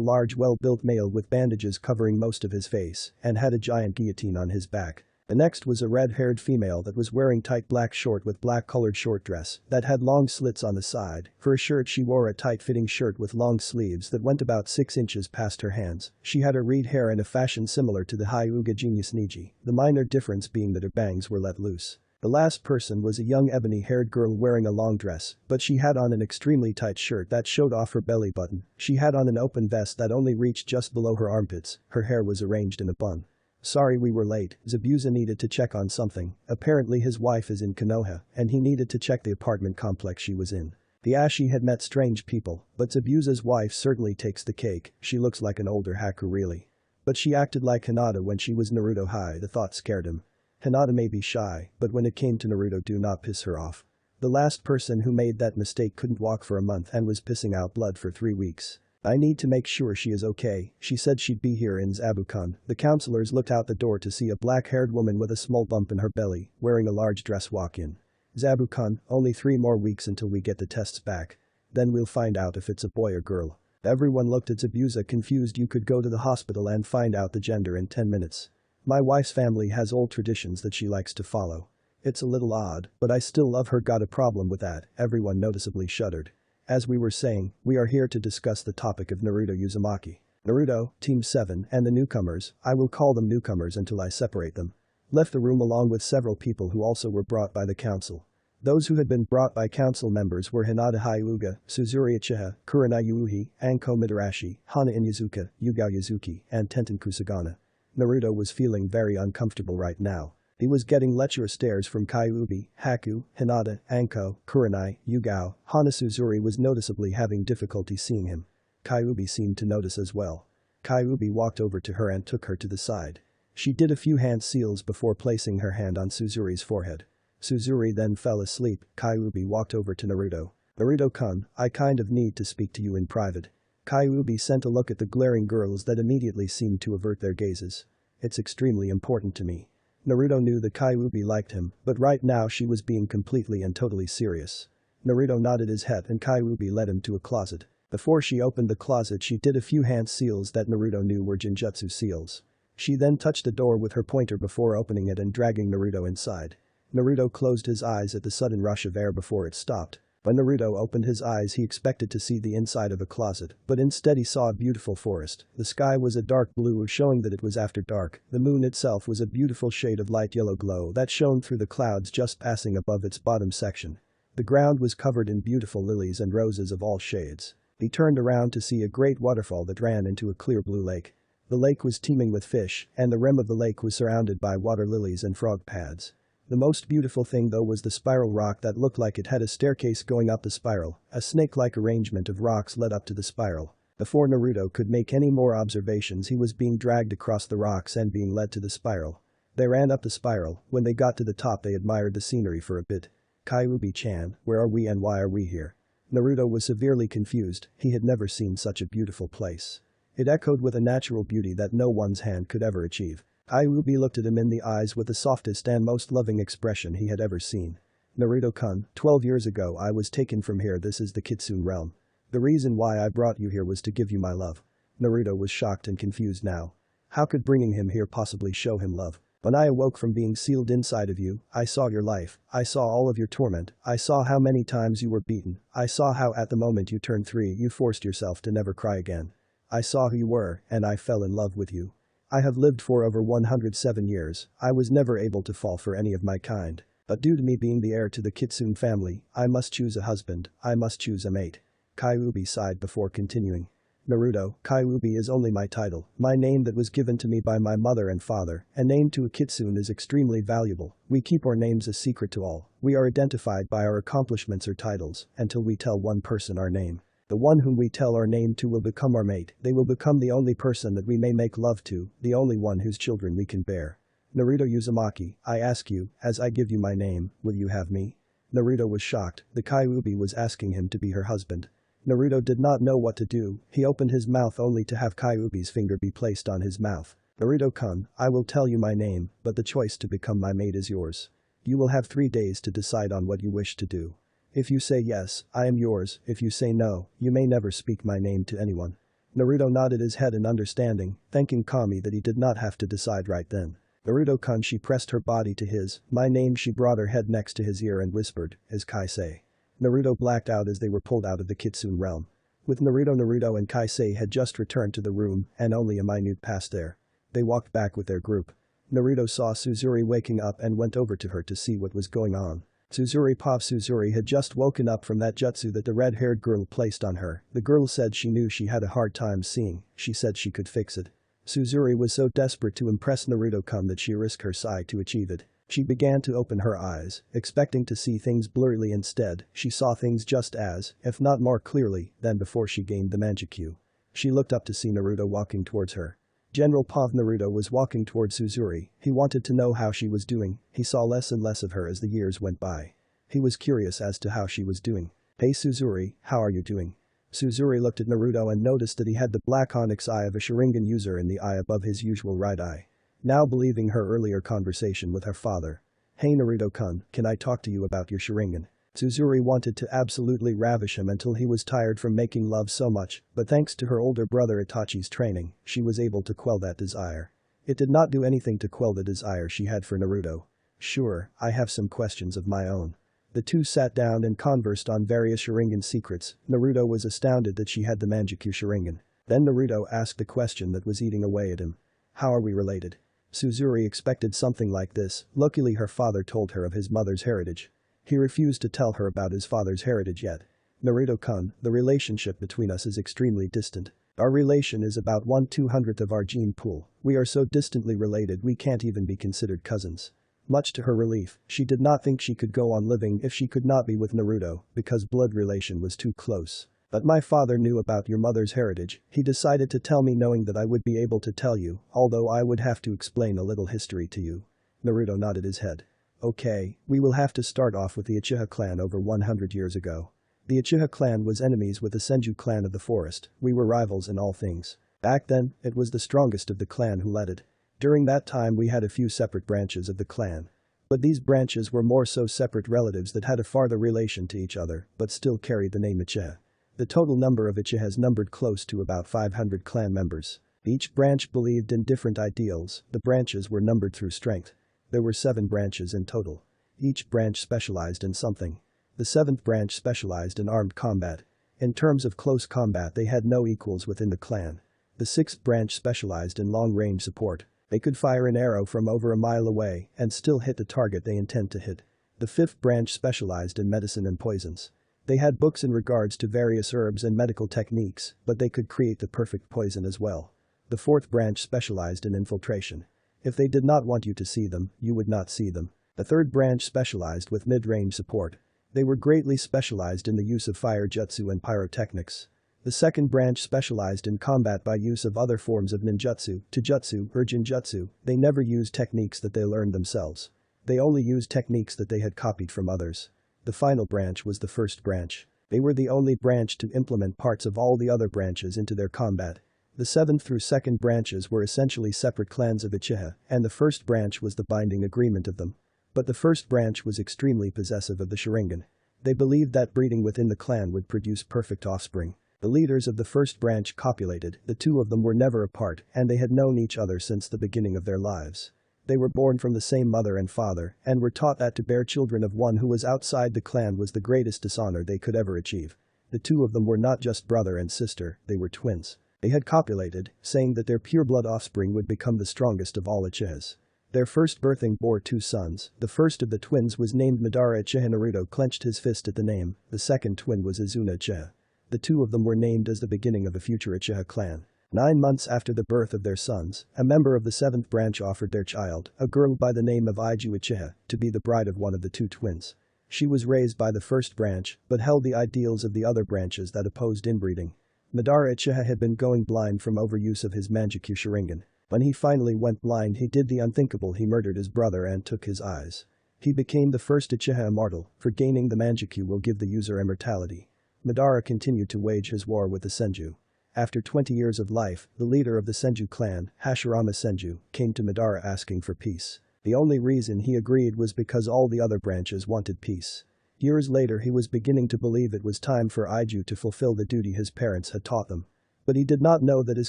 large well-built male with bandages covering most of his face and had a giant guillotine on his back. The next was a red-haired female that was wearing tight black short with black-colored short dress that had long slits on the side. For a shirt she wore a tight-fitting shirt with long sleeves that went about 6 inches past her hands. She had her reed hair in a fashion similar to the Hyuga genius Niji, the minor difference being that her bangs were let loose. The last person was a young ebony-haired girl wearing a long dress, but she had on an extremely tight shirt that showed off her belly button. She had on an open vest that only reached just below her armpits. Her hair was arranged in a bun. "Sorry we were late." Zabuza needed to check on something. Apparently his wife is in Konoha, and he needed to check the apartment complex she was in. The Ashi had met strange people, but Zabuza's wife certainly takes the cake. She looks like an older Haku really. But she acted like Hinata when she was Naruto high. The thought scared him. Hinata may be shy, but when it came to Naruto, do not piss her off. The last person who made that mistake couldn't walk for a month and was pissing out blood for 3 weeks. "I need to make sure she is okay." She said she'd be here in Zabukan. The counselors looked out the door to see a black-haired woman with a small bump in her belly, wearing a large dress walk in. "Zabukan, only 3 more weeks until we get the tests back. Then we'll find out if it's a boy or girl." Everyone looked at Zabuza confused. "You could go to the hospital and find out the gender in 10 minutes. My wife's family has old traditions that she likes to follow. It's a little odd, but I still love her." "Got a problem with that?" Everyone noticeably shuddered. "As we were saying, we are here to discuss the topic of Naruto Uzumaki. Naruto, Team 7, and the newcomers, I will call them newcomers until I separate them, left the room along with several people who also were brought by the council. Those who had been brought by council members were Hinata Hyuga, Suzuri Uchiha, Kurenai Yuuhi, Anko Midarashi, Hana Inyazuka, Yugao Yazuki, and Tenten Kusagana. Naruto was feeling very uncomfortable right now. He was getting lecherous stares from Kyuubi, Haku, Hinata, Anko, Kurenai, Yugao. Hana Suzuri was noticeably having difficulty seeing him. Kyuubi seemed to notice as well. Kyuubi walked over to her and took her to the side. She did a few hand seals before placing her hand on Suzuri's forehead. Suzuri then fell asleep. Kyuubi walked over to Naruto. "Naruto-kun, I kind of need to speak to you in private." Kyuubi sent a look at the glaring girls that immediately seemed to avert their gazes. "It's extremely important to me." Naruto knew that Kyuubi liked him, but right now she was being completely and totally serious. Naruto nodded his head and Kyuubi led him to a closet. Before she opened the closet, she did a few hand seals that Naruto knew were Genjutsu seals. She then touched the door with her pointer before opening it and dragging Naruto inside. Naruto closed his eyes at the sudden rush of air before it stopped. When Naruto opened his eyes, he expected to see the inside of a closet, but instead he saw a beautiful forest. The sky was a dark blue, showing that it was after dark. The moon itself was a beautiful shade of light yellow glow that shone through the clouds just passing above its bottom section. The ground was covered in beautiful lilies and roses of all shades. He turned around to see a great waterfall that ran into a clear blue lake. The lake was teeming with fish, and the rim of the lake was surrounded by water lilies and frog pads. The most beautiful thing though was the spiral rock that looked like it had a staircase going up the spiral. A snake-like arrangement of rocks led up to the spiral. Before Naruto could make any more observations, he was being dragged across the rocks and being led to the spiral. They ran up the spiral. When they got to the top, they admired the scenery for a bit. "Kyuubi-chan, where are we and why are we here?" Naruto was severely confused. He had never seen such a beautiful place. It echoed with a natural beauty that no one's hand could ever achieve. Kyuubi looked at him in the eyes with the softest and most loving expression he had ever seen. "Naruto-kun, 12 years ago I was taken from here. This is the Kitsune realm. The reason why I brought you here was to give you my love." Naruto was shocked and confused now. How could bringing him here possibly show him love? "When I awoke from being sealed inside of you, I saw your life. I saw all of your torment. I saw how many times you were beaten. I saw how at the moment you turned 3 you forced yourself to never cry again. I saw who you were, and I fell in love with you. I have lived for over 107 years. I was never able to fall for any of my kind. But due to me being the heir to the Kitsune family, I must choose a husband, I must choose a mate. Kyuubi sighed before continuing. Naruto, Kyuubi is only my title, my name that was given to me by my mother and father, a name to a Kitsune is extremely valuable, we keep our names a secret to all, we are identified by our accomplishments or titles, until we tell one person our name. The one whom we tell our name to will become our mate, they will become the only person that we may make love to, the only one whose children we can bear. Naruto Uzumaki, I ask you, as I give you my name, will you have me? Naruto was shocked, the Kyuubi was asking him to be her husband. Naruto did not know what to do, he opened his mouth only to have Kyuubi's finger be placed on his mouth. Naruto-kun, I will tell you my name, but the choice to become my mate is yours. You will have 3 days to decide on what you wish to do. If you say yes, I am yours, if you say no, you may never speak my name to anyone. Naruto nodded his head in understanding, thanking Kami that he did not have to decide right then. Naruto-kun, she pressed her body to his, my name, she brought her head next to his ear and whispered, as Kaisei. Naruto blacked out as they were pulled out of the Kitsune realm. With Naruto and Kaisei had just returned to the room and only a minute passed there. They walked back with their group. Naruto saw Suzuri waking up and went over to her to see what was going on. Suzuri had just woken up from that jutsu that the red-haired girl placed on her. The girl said she knew she had a hard time seeing, she said she could fix it. Suzuri was so desperate to impress Naruto-kun that she risked her sight to achieve it. She began to open her eyes, expecting to see things blurrily. Instead, she saw things just as, if not more clearly, than before she gained the Manjikyu. She looked up to see Naruto walking towards her. General Pav Naruto was walking towards Suzuri, he wanted to know how she was doing, he saw less and less of her as the years went by. He was curious as to how she was doing. Hey Suzuri, how are you doing? Suzuri looked at Naruto and noticed that he had the black onyx eye of a Sharingan user in the eye above his usual right eye. Now believing her earlier conversation with her father. Hey Naruto-kun, can I talk to you about your Sharingan? Suzuri wanted to absolutely ravish him until he was tired from making love so much, but thanks to her older brother Itachi's training, she was able to quell that desire. It did not do anything to quell the desire she had for Naruto. Sure, I have some questions of my own. The two sat down and conversed on various Sharingan secrets. Naruto was astounded that she had the Manjikyu Sharingan. Then Naruto asked the question that was eating away at him. How are we related? Suzuri expected something like this, luckily her father told her of his mother's heritage. He refused to tell her about his father's heritage yet. Naruto-kun, the relationship between us is extremely distant. Our relation is about 1/200th of our gene pool, we are so distantly related we can't even be considered cousins. Much to her relief, she did not think she could go on living if she could not be with Naruto, because blood relation was too close. But my father knew about your mother's heritage, he decided to tell me knowing that I would be able to tell you, although I would have to explain a little history to you. Naruto nodded his head. Okay, we will have to start off with the Uchiha clan over 100 years ago. The Uchiha clan was enemies with the Senju clan of the forest, we were rivals in all things. Back then, it was the strongest of the clan who led it. During that time we had a few separate branches of the clan. But these branches were more so separate relatives that had a farther relation to each other, but still carried the name Uchiha. The total number of Uchihas numbered close to about 500 clan members. Each branch believed in different ideals, the branches were numbered through strength. There were 7 branches in total. Each branch specialized in something. The 7th branch specialized in armed combat. In terms of close combat they had no equals within the clan. The 6th branch specialized in long-range support. They could fire an arrow from over a mile away and still hit the target they intend to hit. The 5th branch specialized in medicine and poisons. They had books in regards to various herbs and medical techniques, but they could create the perfect poison as well. The 4th branch specialized in infiltration. If they did not want you to see them, you would not see them. The 3rd branch specialized with mid-range support. They were greatly specialized in the use of fire jutsu and pyrotechnics. The 2nd branch specialized in combat by use of other forms of ninjutsu, taijutsu, or jinjutsu. They never used techniques that they learned themselves. They only used techniques that they had copied from others. The final branch was the 1st branch. They were the only branch to implement parts of all the other branches into their combat. The 7th through 2nd branches were essentially separate clans of Uchiha, and the 1st branch was the binding agreement of them. But the 1st branch was extremely possessive of the Sharingan. They believed that breeding within the clan would produce perfect offspring. The leaders of the 1st branch copulated, the two of them were never apart, and they had known each other since the beginning of their lives. They were born from the same mother and father, and were taught that to bear children of one who was outside the clan was the greatest dishonor they could ever achieve. The two of them were not just brother and sister, they were twins. They had copulated, saying that their pure blood offspring would become the strongest of all Uchihas. Their first birthing bore 2 sons. The first of the twins was named Madara Uchiha. Naruto clenched his fist at the name. The second twin was Izuna Uchiha. The 2 of them were named as the beginning of a future Uchiha clan. 9 months after the birth of their sons, a member of the 7th branch offered their child, a girl by the name of Iju Uchiha, to be the bride of one of the 2 twins. She was raised by the 1st branch, but held the ideals of the other branches that opposed inbreeding. Madara Uchiha had been going blind from overuse of his Manjikyu Sharingan. When he finally went blind, he did the unthinkable. He murdered his brother and took his eyes. He became the first Uchiha immortal, for gaining the Manjikyu will give the user immortality. Madara continued to wage his war with the Senju. After 20 years of life, the leader of the Senju clan, Hashirama Senju, came to Madara asking for peace. The only reason he agreed was because all the other branches wanted peace. Years later, he was beginning to believe it was time for Iju to fulfill the duty his parents had taught them. But he did not know that his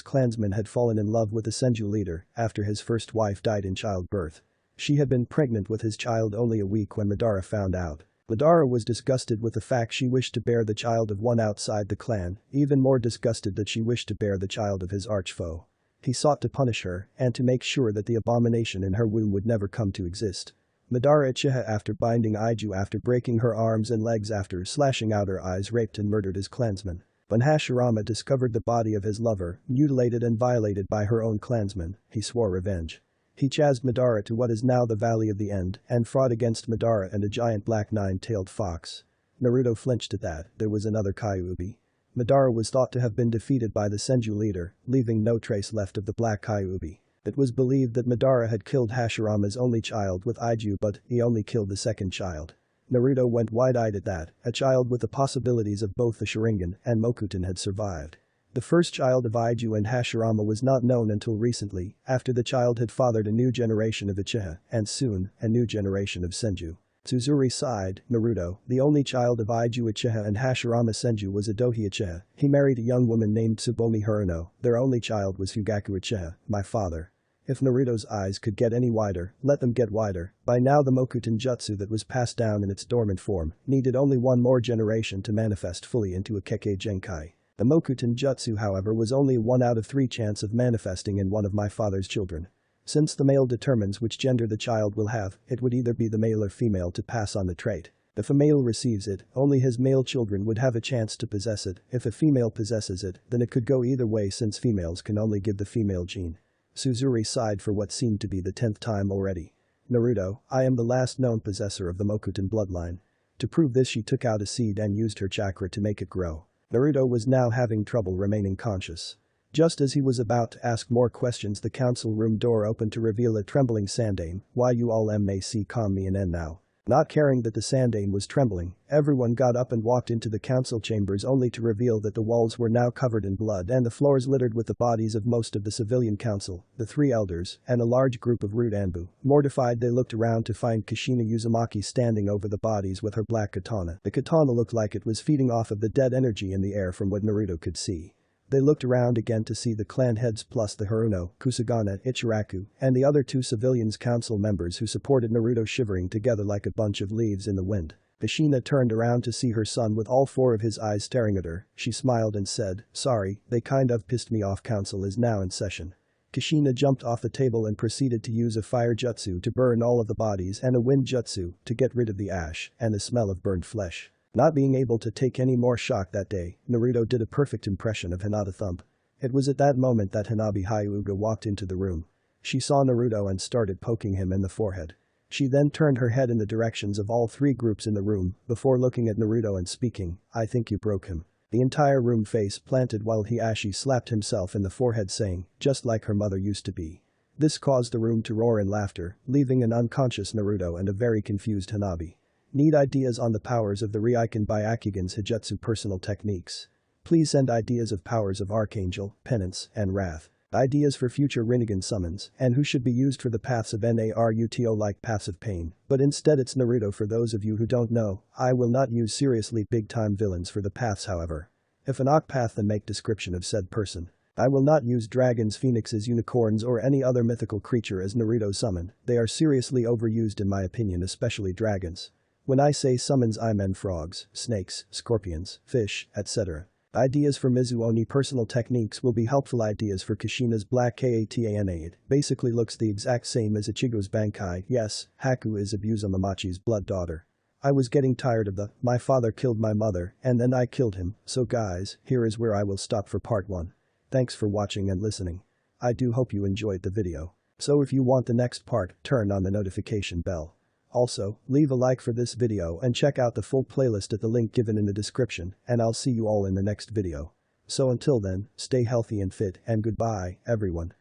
clansmen had fallen in love with the Senju leader after his first wife died in childbirth. She had been pregnant with his child only a week when Madara found out. Madara was disgusted with the fact she wished to bear the child of one outside the clan, even more disgusted that she wished to bear the child of his arch-foe. He sought to punish her and to make sure that the abomination in her womb would never come to exist. Madara Uchiha, after binding Iju, after breaking her arms and legs, after slashing out her eyes, raped and murdered his clansmen. When Hashirama discovered the body of his lover, mutilated and violated by her own clansmen, he swore revenge. He chased Madara to what is now the Valley of the End and fought against Madara and a giant black 9-tailed fox. Naruto flinched at that. There was another Kyuubi. Madara was thought to have been defeated by the Senju leader, leaving no trace left of the black Kyuubi. It was believed that Madara had killed Hashirama's only child with Iju, but he only killed the second child. Naruto went wide-eyed at that. A child with the possibilities of both the Sharingan and Mokuton had survived. The first child of Iju and Hashirama was not known until recently, after the child had fathered a new generation of Uchiha, and soon, a new generation of Senju. Tsutsuri sighed. Naruto, the only child of Iju Uchiha and Hashirama Senju, was Adohi Uchiha. He married a young woman named Tsubomi Haruno. Their only child was Fugaku Uchiha, my father. If Naruto's eyes could get any wider, let them get wider. By now the Mokuton Jutsu that was passed down in its dormant form needed only one more generation to manifest fully into a Kekkei Genkai. The Mokuton Jutsu, however, was only 1 out of 3 chance of manifesting in one of my father's children. Since the male determines which gender the child will have, it would either be the male or female to pass on the trait. If a male receives it, only his male children would have a chance to possess it. If a female possesses it, then it could go either way, since females can only give the female gene. Tsutsuri sighed for what seemed to be the 10th time already. Naruto, I am the last known possessor of the Mokuton bloodline. To prove this, she took out a seed and used her chakra to make it grow. Naruto was now having trouble remaining conscious. Just as he was about to ask more questions, the council room door opened to reveal a trembling Sandaime. Why you all mac calm me and now. Not caring that the Sandaime was trembling, everyone got up and walked into the council chambers, only to reveal that the walls were now covered in blood and the floors littered with the bodies of most of the civilian council, the 3 elders, and a large group of rude Anbu. Mortified, they looked around to find Kushina Uzumaki standing over the bodies with her black katana. The katana looked like it was feeding off of the dead energy in the air from what Naruto could see. They looked around again to see the clan heads plus the Haruno, Kusagana, Ichiraku, and the other 2 civilians council members who supported Naruto, shivering together like a bunch of leaves in the wind. Kushina turned around to see her son with all 4 of his eyes staring at her. She smiled and said, sorry, they kind of pissed me off. Council is now in session. Kushina jumped off the table and proceeded to use a fire jutsu to burn all of the bodies and a wind jutsu to get rid of the ash and the smell of burned flesh. Not being able to take any more shock that day, Naruto did a perfect impression of Hinata Thump. It was at that moment that Hanabi Hyuga walked into the room. She saw Naruto and started poking him in the forehead. She then turned her head in the directions of all 3 groups in the room before looking at Naruto and speaking, I think you broke him. The entire room face planted while Hiashi slapped himself in the forehead, saying, just like her mother used to be. This caused the room to roar in laughter, leaving an unconscious Naruto and a very confused Hanabi. Need ideas on the powers of the Ryukin Byakugan's Hijutsu personal techniques? Please send ideas of powers of Archangel, Penance, and Wrath. Ideas for future Rinnegan summons, and who should be used for the paths of Naruto like paths of pain. But instead it's Naruto. For those of you who don't know, I will not use seriously big-time villains for the paths, however. If an path, then make description of said person. I will not use dragons, phoenixes, unicorns, or any other mythical creature as Naruto summon. They are seriously overused in my opinion, especially dragons. When I say summons, I mean frogs, snakes, scorpions, fish, etc. Ideas for Mizuoni personal techniques will be helpful. Ideas for Kushina's black katana. It basically looks the exact same as Ichigo's Bankai. Yes, Haku is Abuzumamachi's blood daughter. I was getting tired of my father killed my mother and then I killed him, so guys, here is where I will stop for part 1. Thanks for watching and listening. I do hope you enjoyed the video. So if you want the next part, turn on the notification bell. Also, leave a like for this video and check out the full playlist at the link given in the description, and I'll see you all in the next video. So until then, stay healthy and fit and goodbye, everyone.